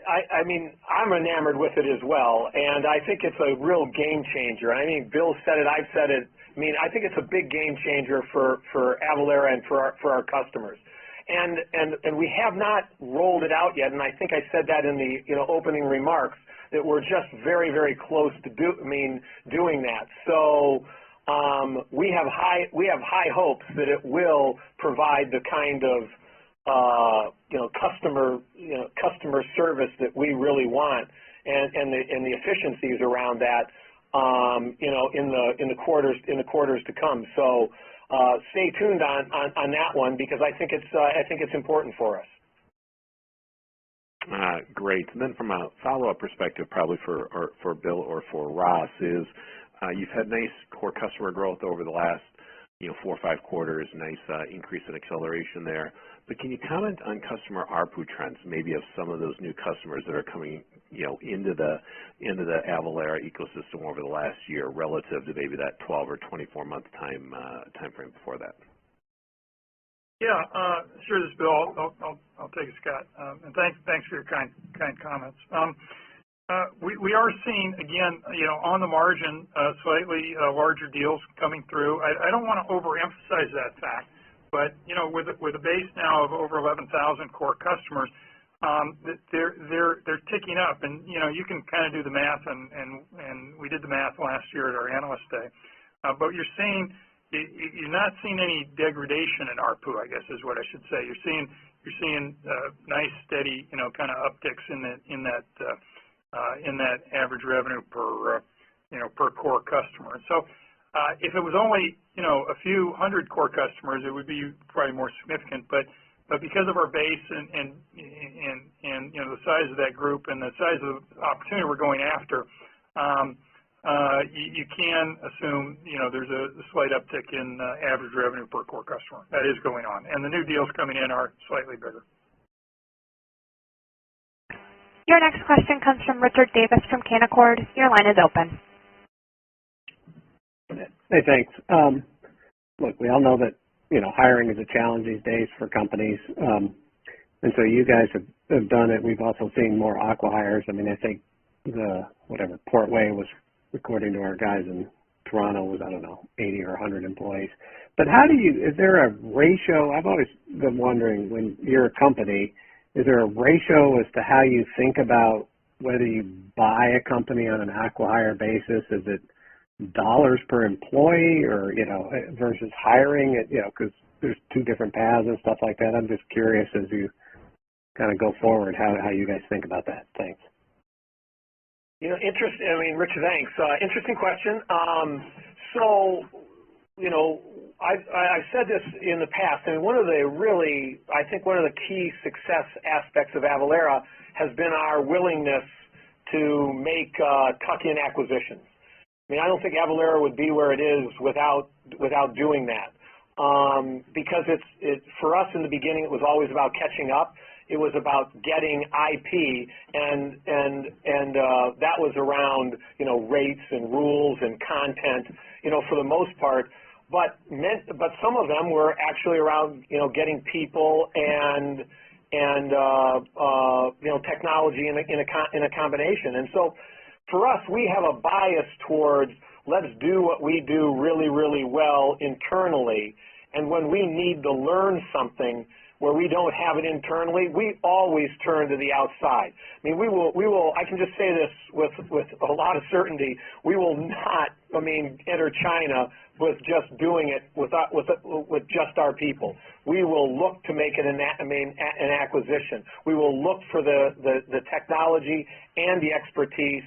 Speaker 3: I mean, I'm enamored with it as well, and I think it's a real game changer. I mean, Bill said it, I've said it. I mean, I think it's a big game changer for Avalara and for our customers. And we have not rolled it out yet, and I think I said that in the opening remarks, that we're just very, very close to doing that. So we have high hopes that it will provide the kind of customer service that we really want, and the efficiencies around that, in the quarters to come. So stay tuned on that one, because I think it's important for us.
Speaker 10: Great. And then from a follow-up perspective, probably for Bill or for Ross, is you've had nice core customer growth over the last 4 or 5 quarters, nice increase in acceleration there. But can you comment on customer ARPU trends, maybe of some of those new customers that are coming, into the Avalara ecosystem over the last year relative to maybe that 12 or 24-month time frame before that?
Speaker 4: Yeah, sure. This is Bill. I'll take it, Scott. And thanks for your kind comments. We are seeing, again, on the margin, slightly larger deals coming through. I don't want to overemphasize that fact, but with a base now of over 11,000 core customers, they're ticking up, and you can kind of do the math, and we did the math last year at our analyst day. But you're not seeing any degradation in ARPU, I guess is what I should say. You're seeing nice, steady, kind of upticks in that average revenue per core customer. And so, if it was only a few hundred core customers, it would be probably more significant. But because of our base and the size of that group and the size of the opportunity we're going after, you can assume there's a slight uptick in average revenue per core customer. That is going on, and the new deals coming in are slightly bigger.
Speaker 1: Your next question comes from Richard Davis from Canaccord. Your line is open.
Speaker 6: Hey, thanks. Look, we all know that hiring is a challenge these days for companies, and so you guys have done it. We've also seen more acqui-hires. I mean, I think Portway was, according to our guys in Toronto, was, 80 or 100 employees. But is there a ratio? I've always been wondering, when you're a company, is there a ratio as to how you think about whether you buy a company on an acqui-hire basis? Is it dollars per employee or, versus hiring it, because there's two different paths and stuff like that. I'm just curious as you kind of go forward, how you guys think about that. Thanks.
Speaker 3: Richard, thanks. Interesting question. I've said this in the past. One of the key success aspects of Avalara has been our willingness to make tuck-in acquisitions. I don't think Avalara would be where it is without doing that. Because for us in the beginning, it was always about catching up. It was about getting IP, and that was around rates and rules and content, for the most part. But some of them were actually around getting people and technology in a combination. And so for us, we have a bias towards let's do what we do really, really well internally, and when we need to learn something where we don't have it internally, we always turn to the outside. We will. I can just say this with a lot of certainty. We will not, enter China with just doing it with just our people. We will look to make it an acquisition. We will look for the technology and the expertise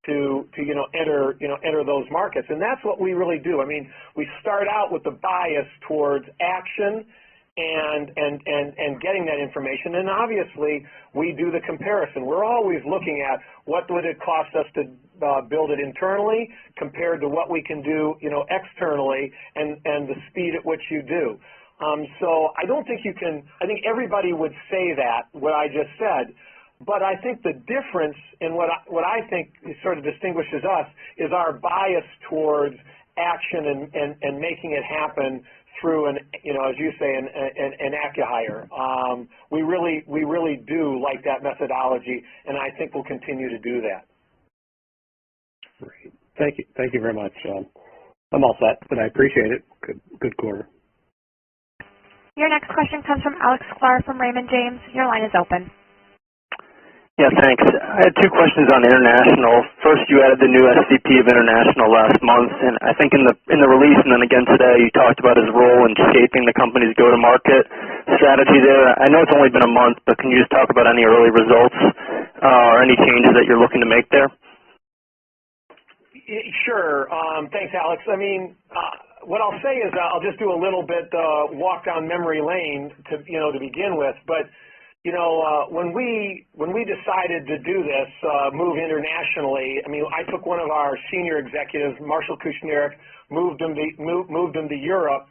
Speaker 3: to enter those markets, and that's what we really do. We start out with the bias towards action and getting that information, and obviously we do the comparison. We're always looking at what would it cost us to build it internally compared to what we can do externally, and the speed at which you do. So I don't think you can. I think everybody would say that what I just said. But I think the difference in what I think sort of distinguishes us is our bias towards action and making it happen through as you say, an acqui-hire. We really do like that methodology, and I think we'll continue to do that.
Speaker 6: Great. Thank you very much. I'm all set, but I appreciate it. Good quarter.
Speaker 1: Your next question comes from Alex Sklar from Raymond James. Your line is open.
Speaker 11: Yeah, thanks. I had two questions on international. First, you added the new SVP of International last month, and I think in the release and then again today, you talked about his role in shaping the company's go-to-market strategy there. I know it's only been a month, but can you just talk about any early results or any changes that you're looking to make there?
Speaker 3: Sure. Thanks, Alex. What I'll say is I'll just do a little bit walk down memory lane to begin with, but when we decided to do this, move internationally, I mean, I took one of our senior executives, Marshall Kushnirik, moved him to Europe,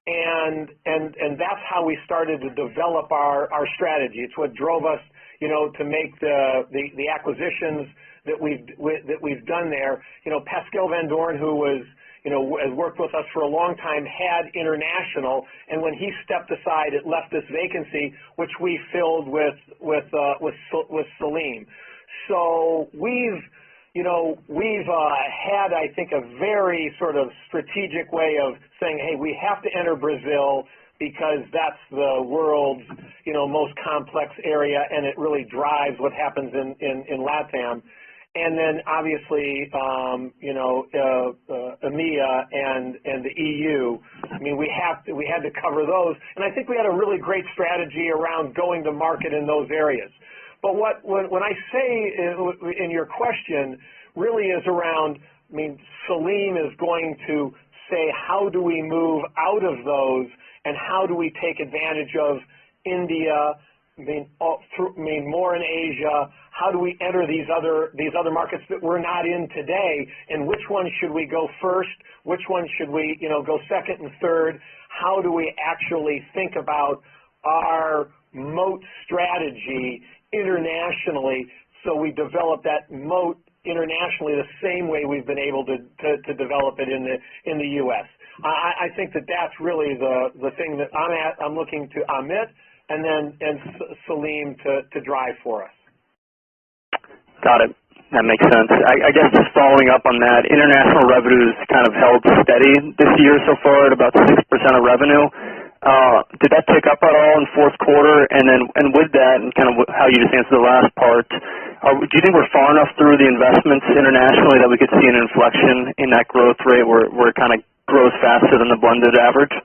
Speaker 3: and that's how we started to develop our strategy. It's what drove us, to make the acquisitions that we've done there. Pascal Van Dorn, who was has worked with us for a long time, had international, and when he stepped aside, it left this vacancy, which we filled with Salim. So we've had, I think, a very sort of strategic way of saying, hey, we have to enter Brazil because that's the world's most complex area, and it really drives what happens in LATAM. And then obviously, EMEA and the EU. I mean, we had to cover those, and I think we had a really great strategy around going to market in those areas. But when I say in your question, really is around. I mean, Salim is going to say, how do we move out of those, and how do we take advantage of India? More in Asia. How do we enter these other markets that we're not in today? And which one should we go first? Which one should we go second and third? How do we actually think about our moat strategy internationally, so we develop that moat internationally the same way we've been able to develop it in the U.S. I think that's really the thing that I'm looking to Amit and Salim to drive for us.
Speaker 11: Got it. That makes sense. I guess just following up on that, international revenues kind of held steady this year so far at about 6% of revenue. Did that tick up at all in fourth quarter? And with that, and kind of how you just answered the last part, do you think we're far enough through the investments internationally that we could see an inflection in that growth rate where it kind of grows faster than the blended average?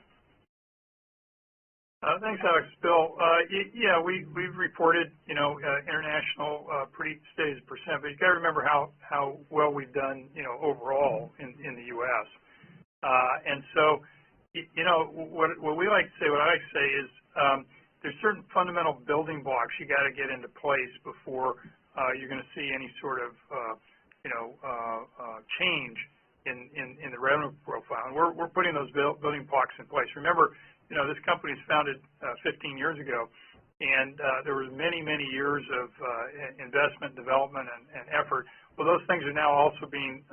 Speaker 4: Thanks, Alex. Bill, yeah, we've reported, international pretty steady as a percent, but you got to remember how well we've done, overall in the U.S. And so, what we like to say, what I like to say is there's certain fundamental building blocks you got to get into place before you're going to see any sort of, change in the revenue profile. And we're putting those building blocks in place. Remember, this company was founded 15 years ago, and there was many years of investment, development, and effort. Well, those things are now also being,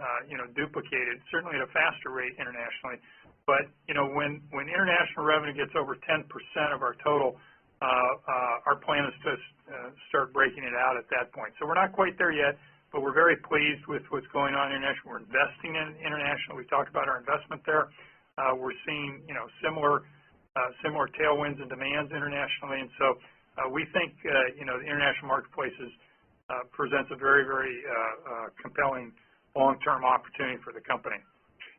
Speaker 4: duplicated, certainly at a faster rate internationally. But, when international revenue gets over 10% of our total, our plan is to start breaking it out at that point. So we're not quite there yet, but we're very pleased with what's going on internationally. We're investing in international. We talked about our investment there. We're seeing, similar tailwinds and demands internationally, and so we think the international marketplaces presents a very compelling long-term opportunity for the company.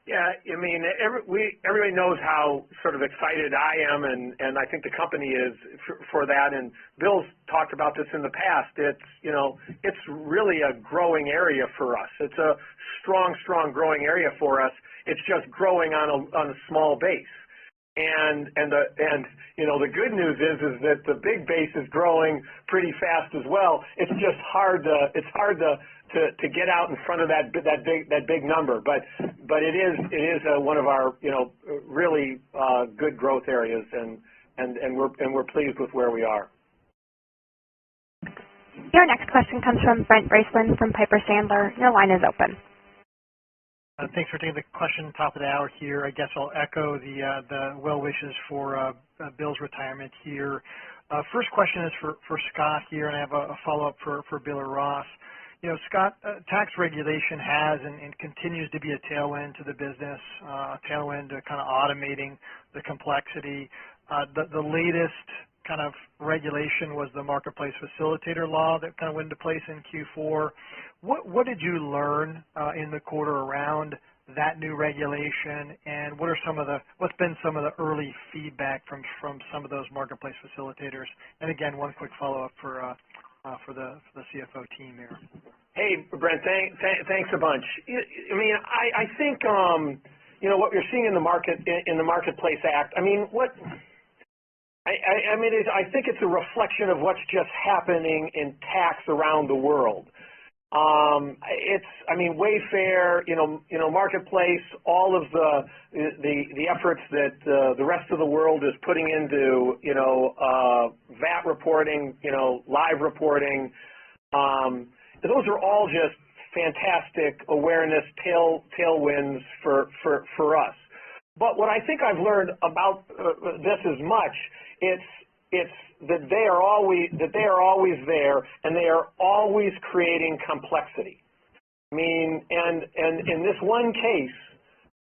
Speaker 3: Yeah, I mean, everybody knows how sort of excited I am, and I think the company is for that. And Bill's talked about this in the past. It's really a growing area for us. It's a strong growing area for us. It's just growing on a small base. And the good news is that the big base is growing pretty fast as well. It's just hard to get out in front of that big number. But it is one of our really good growth areas, and we're pleased with where we are.
Speaker 1: Your next question comes from Brent Bracelin from Piper Sandler. Your line is open.
Speaker 12: Thanks for taking the question, top of the hour here. I guess I'll echo the well wishes for Bill's retirement here. First question is for Scott here, and I have a follow-up for Bill or Ross. Scott, tax regulation has and continues to be a tailwind to the business, a tailwind to kind of automating the complexity. The latest kind of regulation was the marketplace facilitator law that kind of went into place in Q4. What did you learn in the quarter around that new regulation, and what's been some of the early feedback from some of those marketplace facilitators? And again, one quick follow-up for the CFO team here.
Speaker 3: Hey, Brent, thanks a bunch. I mean, I think what you're seeing in the Marketplace Act. I mean, I mean, I think it's a reflection of what's just happening in tax around the world. I mean, Wayfair, Marketplace, all of the efforts that the rest of the world is putting into, VAT reporting, live reporting. Those are all just fantastic awareness tailwinds for us. But what I think I've learned about this as much, it's that they are always there, and they are always creating complexity. I mean, and in this one case,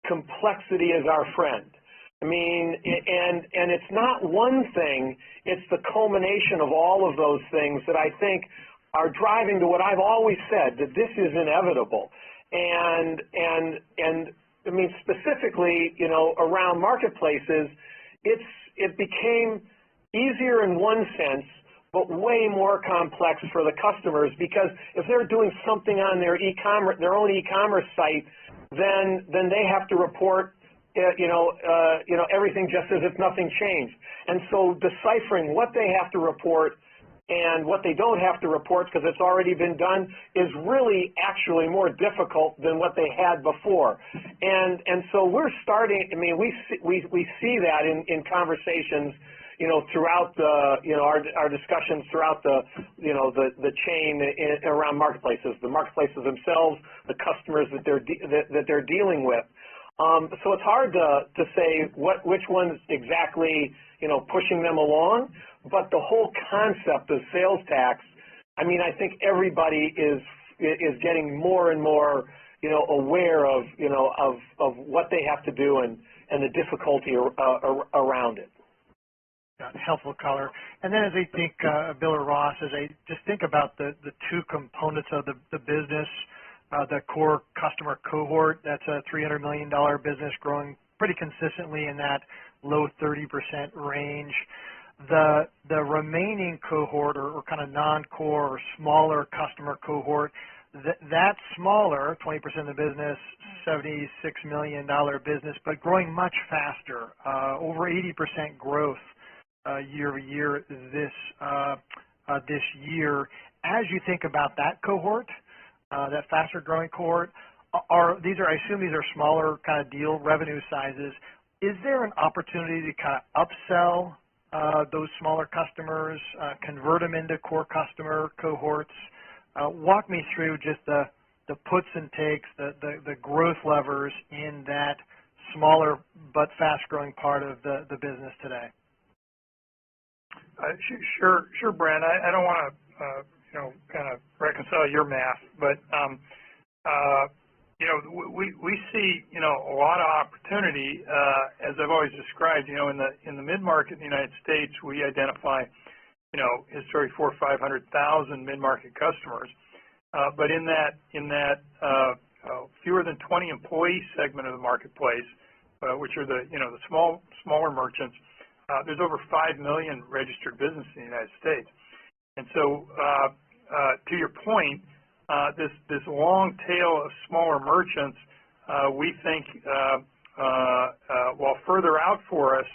Speaker 3: complexity is our friend. I mean, and it's not one thing, it's the culmination of all of those things that I think are driving to what I've always said, that this is inevitable. And I mean, specifically, around marketplaces, it became easier in one sense, but way more complex for the customers, because if they're doing something on their own e-commerce site, then they have to report everything just as if nothing changed. And so deciphering what they have to report and what they don't have to report because it's already been done is really actually more difficult than what they had before. And so we're starting, I mean, we see that in conversations, throughout our discussions throughout the chain around marketplaces, the marketplaces themselves, the customers that they're dealing with. So it's hard to say which one's exactly pushing them along, but the whole concept of sales tax, I mean, I think everybody is getting more and more aware of what they have to do and the difficulty around it.
Speaker 12: Helpful color. And then as I think, Bill or Ross, as I just think about the two components of the business, the core customer cohort, that's a $300 million business growing pretty consistently in that low 30% range. The remaining cohort or kind of non-core or smaller customer cohort, that smaller, 20% of the business, $76 million business, but growing much faster, over 80% growth year over year this year. As you think about that cohort, that faster growing cohort, I assume these are smaller kind of deal revenue sizes. Is there an opportunity to kind of upsell those smaller customers, convert them into core customer cohorts? Walk me through just the puts and takes, the growth levers in that smaller but fast growing part of the business today.
Speaker 4: Sure, Brent. I don't want to, kind of reconcile your math, but we see a lot of opportunity, as I've always described. In the mid-market in the United States, we identify historically 400,000 or 500,000 mid-market customers, but in that fewer than 20 employee segment of the marketplace, which are the smaller merchants. There's over 5 million registered businesses in the United States. And so, to your point, this long tail of smaller merchants, we think, while further out for us,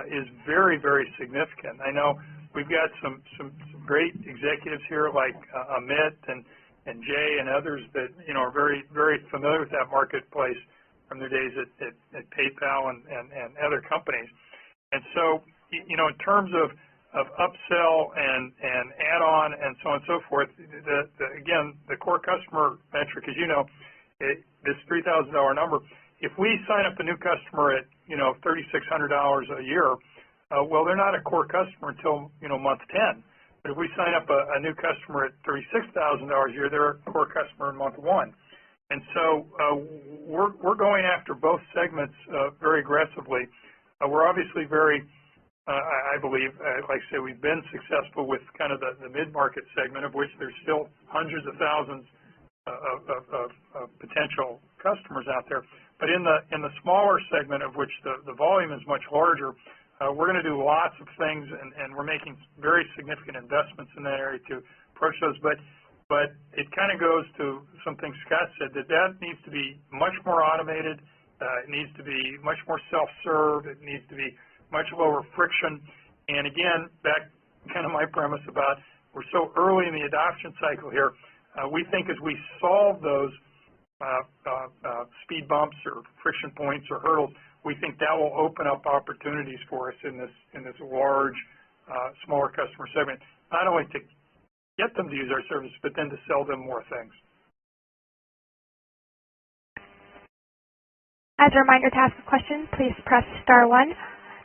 Speaker 4: is very, very significant. I know we've got some great executives here like Amit and Jay and others that are very, very familiar with that marketplace from their days at PayPal and other companies. And so, in terms of upsell and add-on and so on and so forth, again, the core customer metric, as you know, this $3,000 number, if we sign up a new customer at, $3,600 a year, well, they're not a core customer until, month 10. But if we sign up a new customer at $36,000 a year, they're a core customer in month 1. And so we're going after both segments very aggressively. We're obviously very, I believe, like I say, we've been successful with kind of the mid-market segment, of which there's still hundreds of thousands of potential customers out there. But in the smaller segment, of which the volume is much larger, we're going to do lots of things, and we're making very significant investments in that area to approach those. But it kind of goes to something Scott said, that needs to be much more automated. It needs to be much more self-serve. It needs to be much lower friction. And again, back kind of my premise about we're so early in the adoption cycle here, we think as we solve those speed bumps or friction points or hurdles, we think that will open up opportunities for us in this large, smaller customer segment, not only to get them to use our service, but then to sell them more things.
Speaker 1: As a reminder, to ask a question, please press *1,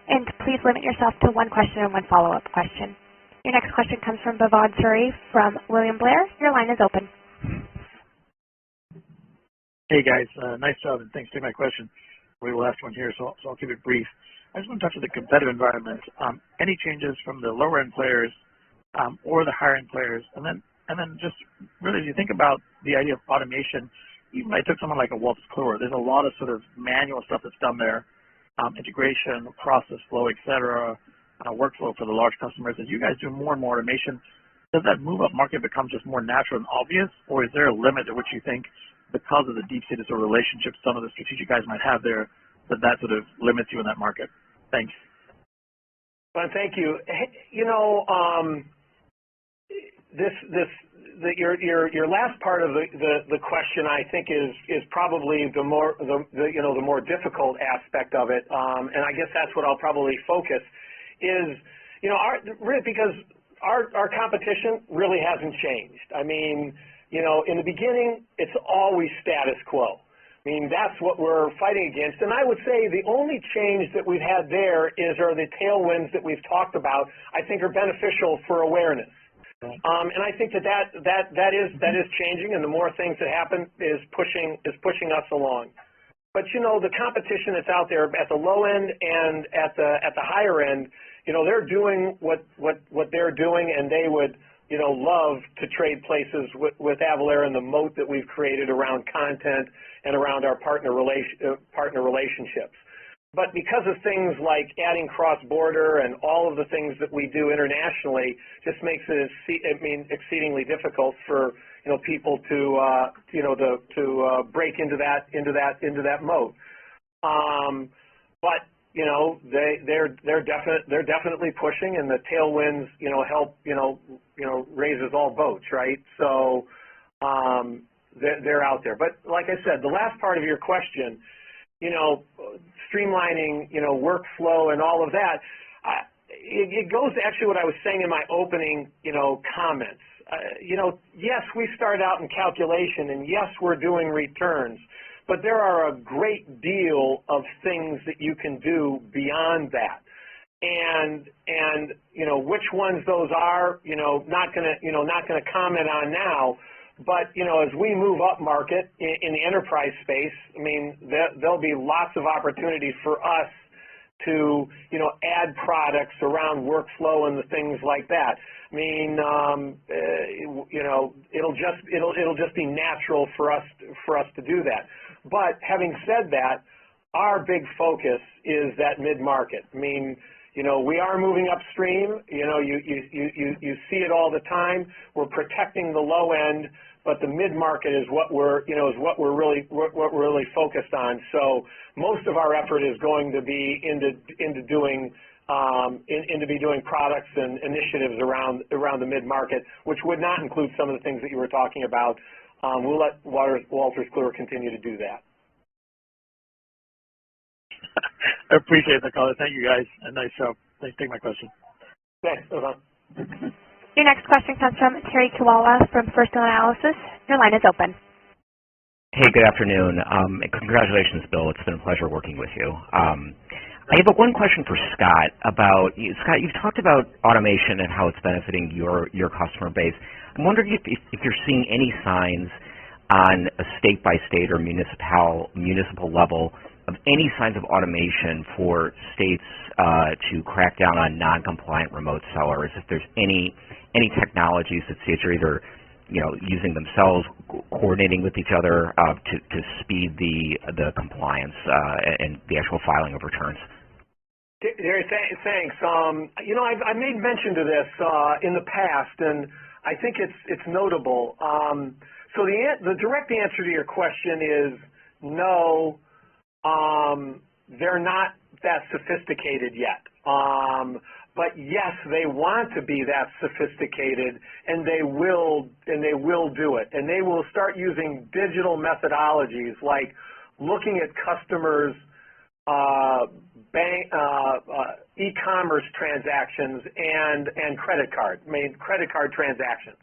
Speaker 1: and please limit yourself to one question and one follow-up question. Your next question comes from Bhavan Suri from William Blair. Your line is open.
Speaker 7: Hey guys, nice job, and thanks for taking my question. We're the last one here, so I'll keep it brief. I just want to touch on the competitive environment. Any changes from the lower-end players or the higher-end players? And then just really, as you think about the idea of automation, even I took someone like a Wolters Kluwer, there's a lot of sort of manual stuff that's done there, integration, process flow, et cetera, workflow for the large customers. As you guys do more and more automation, does that move up market become just more natural and obvious, or is there a limit at which you think, because of the deep-seated sort of relationships some of the strategic guys might have there, that sort of limits you in that market? Thanks.
Speaker 13: Well, thank you. You know, your last part of the question, I think, is probably the more difficult aspect of it, and I guess that's what I'll probably focus is, because our competition really hasn't changed. I mean, in the beginning, it's always status quo. I mean, that's what we're fighting against. And I would say the only change that we've had there are the tailwinds that we've talked about, I think, are beneficial for awareness. And I think that is changing, and the more things that happen is pushing us along. But the competition that's out there at the low end and at the higher end, they're doing what they're doing, and they would love to trade places with Avalara and the moat that we've created around content and around our partner relationships. But because of things like adding cross-border and all of the things that we do internationally, just makes it exceedingly difficult for people to break into that moat. But they're definitely pushing, and the tailwinds help raises all boats, right? So they're out there. But like I said, the last part of your question, streamlining workflow and all of that, it goes to actually what I was saying in my opening comments. Yes, we start out in calculation, and yes, we're doing returns, but there are a great deal of things that you can do beyond that. And which ones those are, not gonna comment on now. But as we move up market in the enterprise space, I mean, there'll be lots of opportunities for us to add products around workflow and the things like that. I mean, it'll just be natural for us to do that. But having said that, our big focus is that mid-market. I mean, we are moving upstream. You see it all the time. We're protecting the low end, but the mid-market is what we're really focused on. So most of our effort is going to be into doing products and initiatives around the mid-market, which would not include some of the things that you were talking about. We'll let Wolters Kluwer continue to do that.
Speaker 7: I appreciate the call. Thank you, guys. And nice show. Thanks for taking my question.
Speaker 13: Thanks.
Speaker 1: Your next question comes from Terry Kiwala from First Analysis. Your line is open.
Speaker 14: Hey, good afternoon. Congratulations, Bill. It's been a pleasure working with you. I have one question for Scott about, Scott, you've talked about automation and how it's benefiting your customer base. I'm wondering if you're seeing any signs on a state-by-state or municipal level of any signs of automation for states to crack down on non-compliant remote sellers, if there's any technologies that states are either using themselves, coordinating with each other to speed the compliance and the actual filing of returns.
Speaker 13: Gary, thanks. I made mention to this in the past, and I think it's notable. So the direct answer to your question is no. They're not that sophisticated yet. But yes, they want to be that sophisticated, and they will do it. And they will start using digital methodologies like looking at customers' e-commerce transactions and credit card transactions.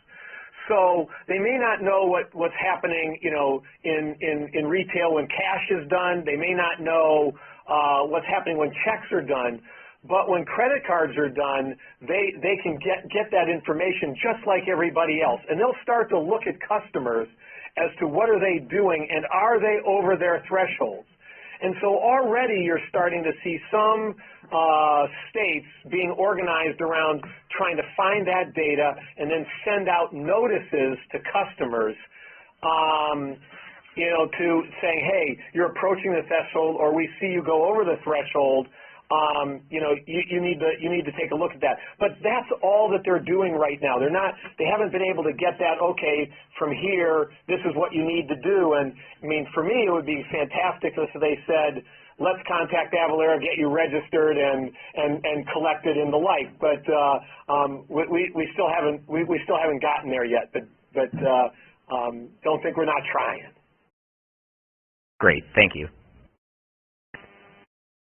Speaker 13: So they may not know what's happening, in retail when cash is done. They may not know what's happening when checks are done. But when credit cards are done, they can get that information just like everybody else. And they'll start to look at customers as to what are they doing and are they over their thresholds. And so already you're starting to see some states being organized around trying to find that data and then send out notices to customers, to saying, hey, you're approaching the threshold, or we see you go over the threshold. You need to take a look at that. But that's all that they're doing right now. They haven't been able to get that, okay, from here, this is what you need to do. And I mean, for me, it would be fantastic if they said, let's contact Avalara, get you registered and collected and the like. But we still haven't gotten there yet. But don't think we're not trying.
Speaker 14: Great, thank you.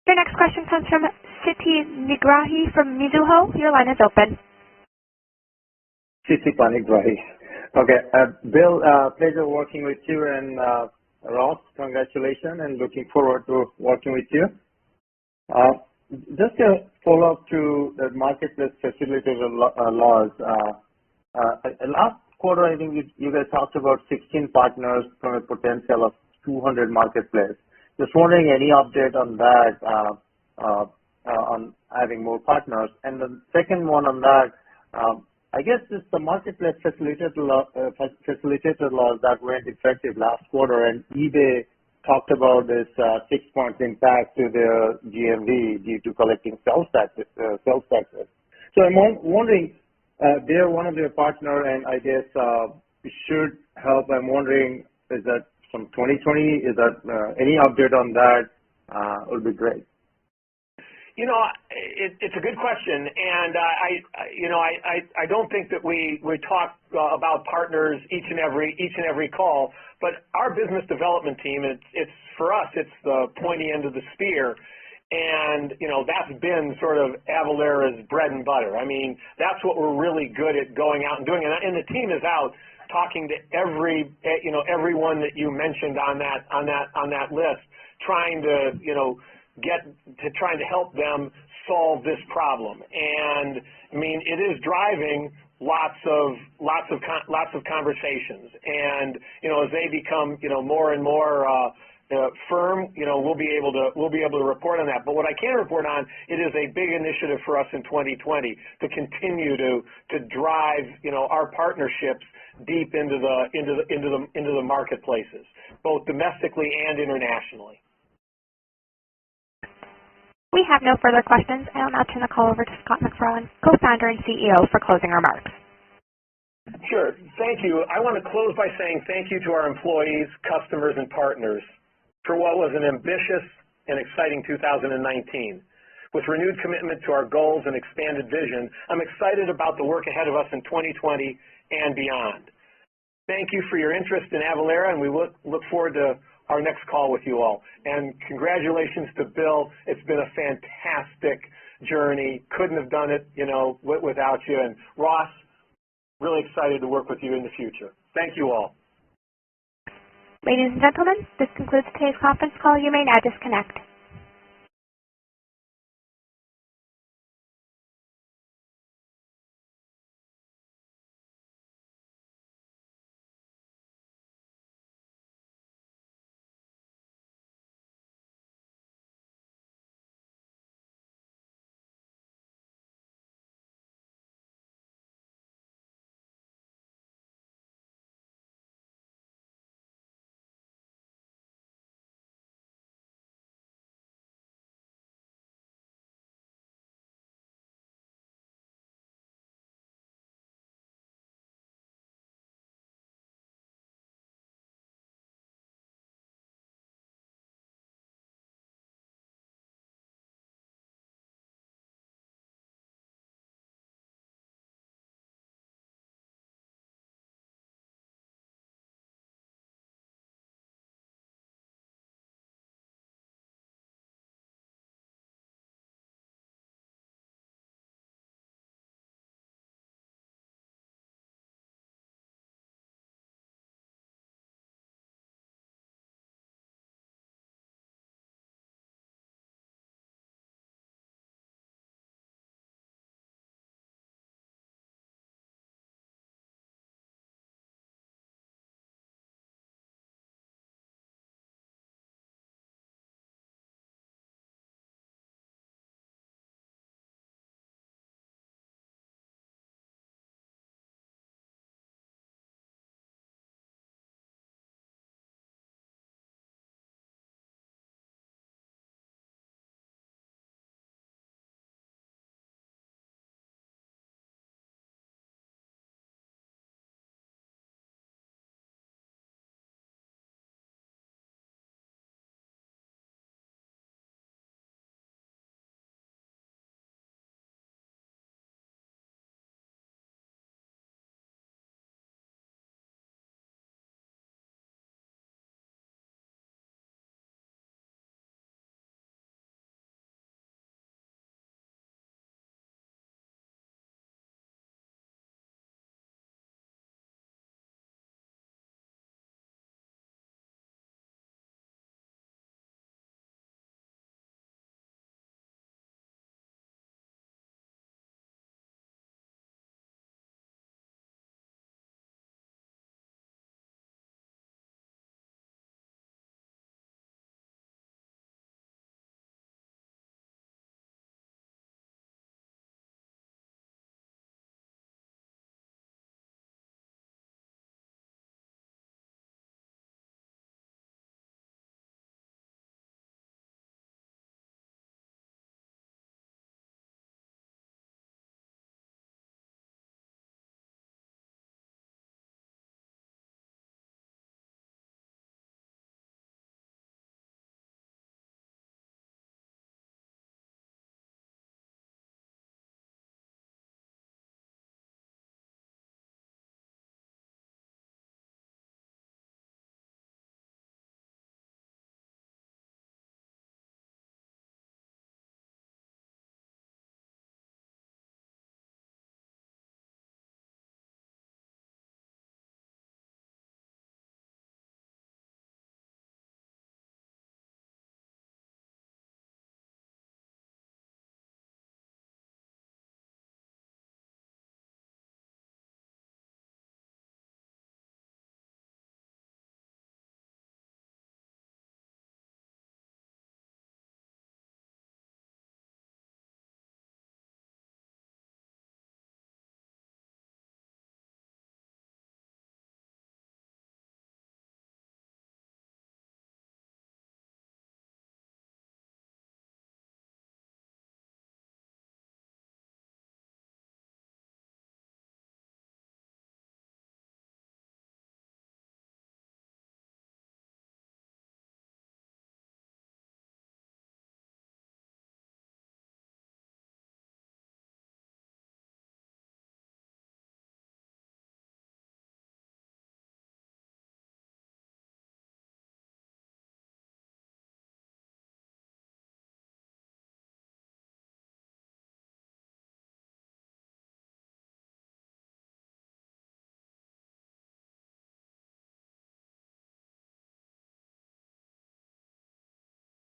Speaker 1: Your next question comes from Siti Nigrahi from Mizuho. Your line is open.
Speaker 15: Siti Nigrahi. Okay, Bill, pleasure working with you, and Ross, congratulations, and looking forward to working with you. Just a follow-up to the marketplace facilitator laws. Last quarter, I think you guys talked about 16 partners from a potential of 200 marketplace. Just wondering any update on that, on having more partners. And the second one on that, I guess it's the marketplace facilitator laws that went effective last quarter, and eBay talked about this 6 points impact to their GMV due to collecting sales taxes. So I'm wondering, they're one of their partner, and I guess it should help. I'm wondering, is that from 2020? Is that any update on that would be great.
Speaker 13: It's a good question, and I don't think that we talk about partners each and every call. But our business development team, it's for us, it's the pointy end of the spear, and that's been sort of Avalara's bread and butter. I mean, that's what we're really good at going out and doing, and the team is out talking to everyone that you mentioned on that list, trying to trying to help them solve this problem. And I mean, it is driving lots of conversations. And as they become more and more firm, we'll be able to report on that. But what I can report on, it is a big initiative for us in 2020 to continue to drive our partnerships deep into the marketplaces, both domestically and internationally.
Speaker 1: We have no further questions. I'll now turn the call over to Scott McFarlane, co-founder and CEO, for closing remarks.
Speaker 13: Sure. Thank you. I want to close by saying thank you to our employees, customers, and partners for what was an ambitious and exciting 2019. With renewed commitment to our goals and expanded vision, I'm excited about the work ahead of us in 2020 and beyond. Thank you for your interest in Avalara, and we look forward to our next call with you all. And congratulations to Bill. It's been a fantastic journey. Couldn't have done it, without you. And Ross, really excited to work with you in the future. Thank you all.
Speaker 1: Ladies and gentlemen, this concludes today's conference call. You may now disconnect.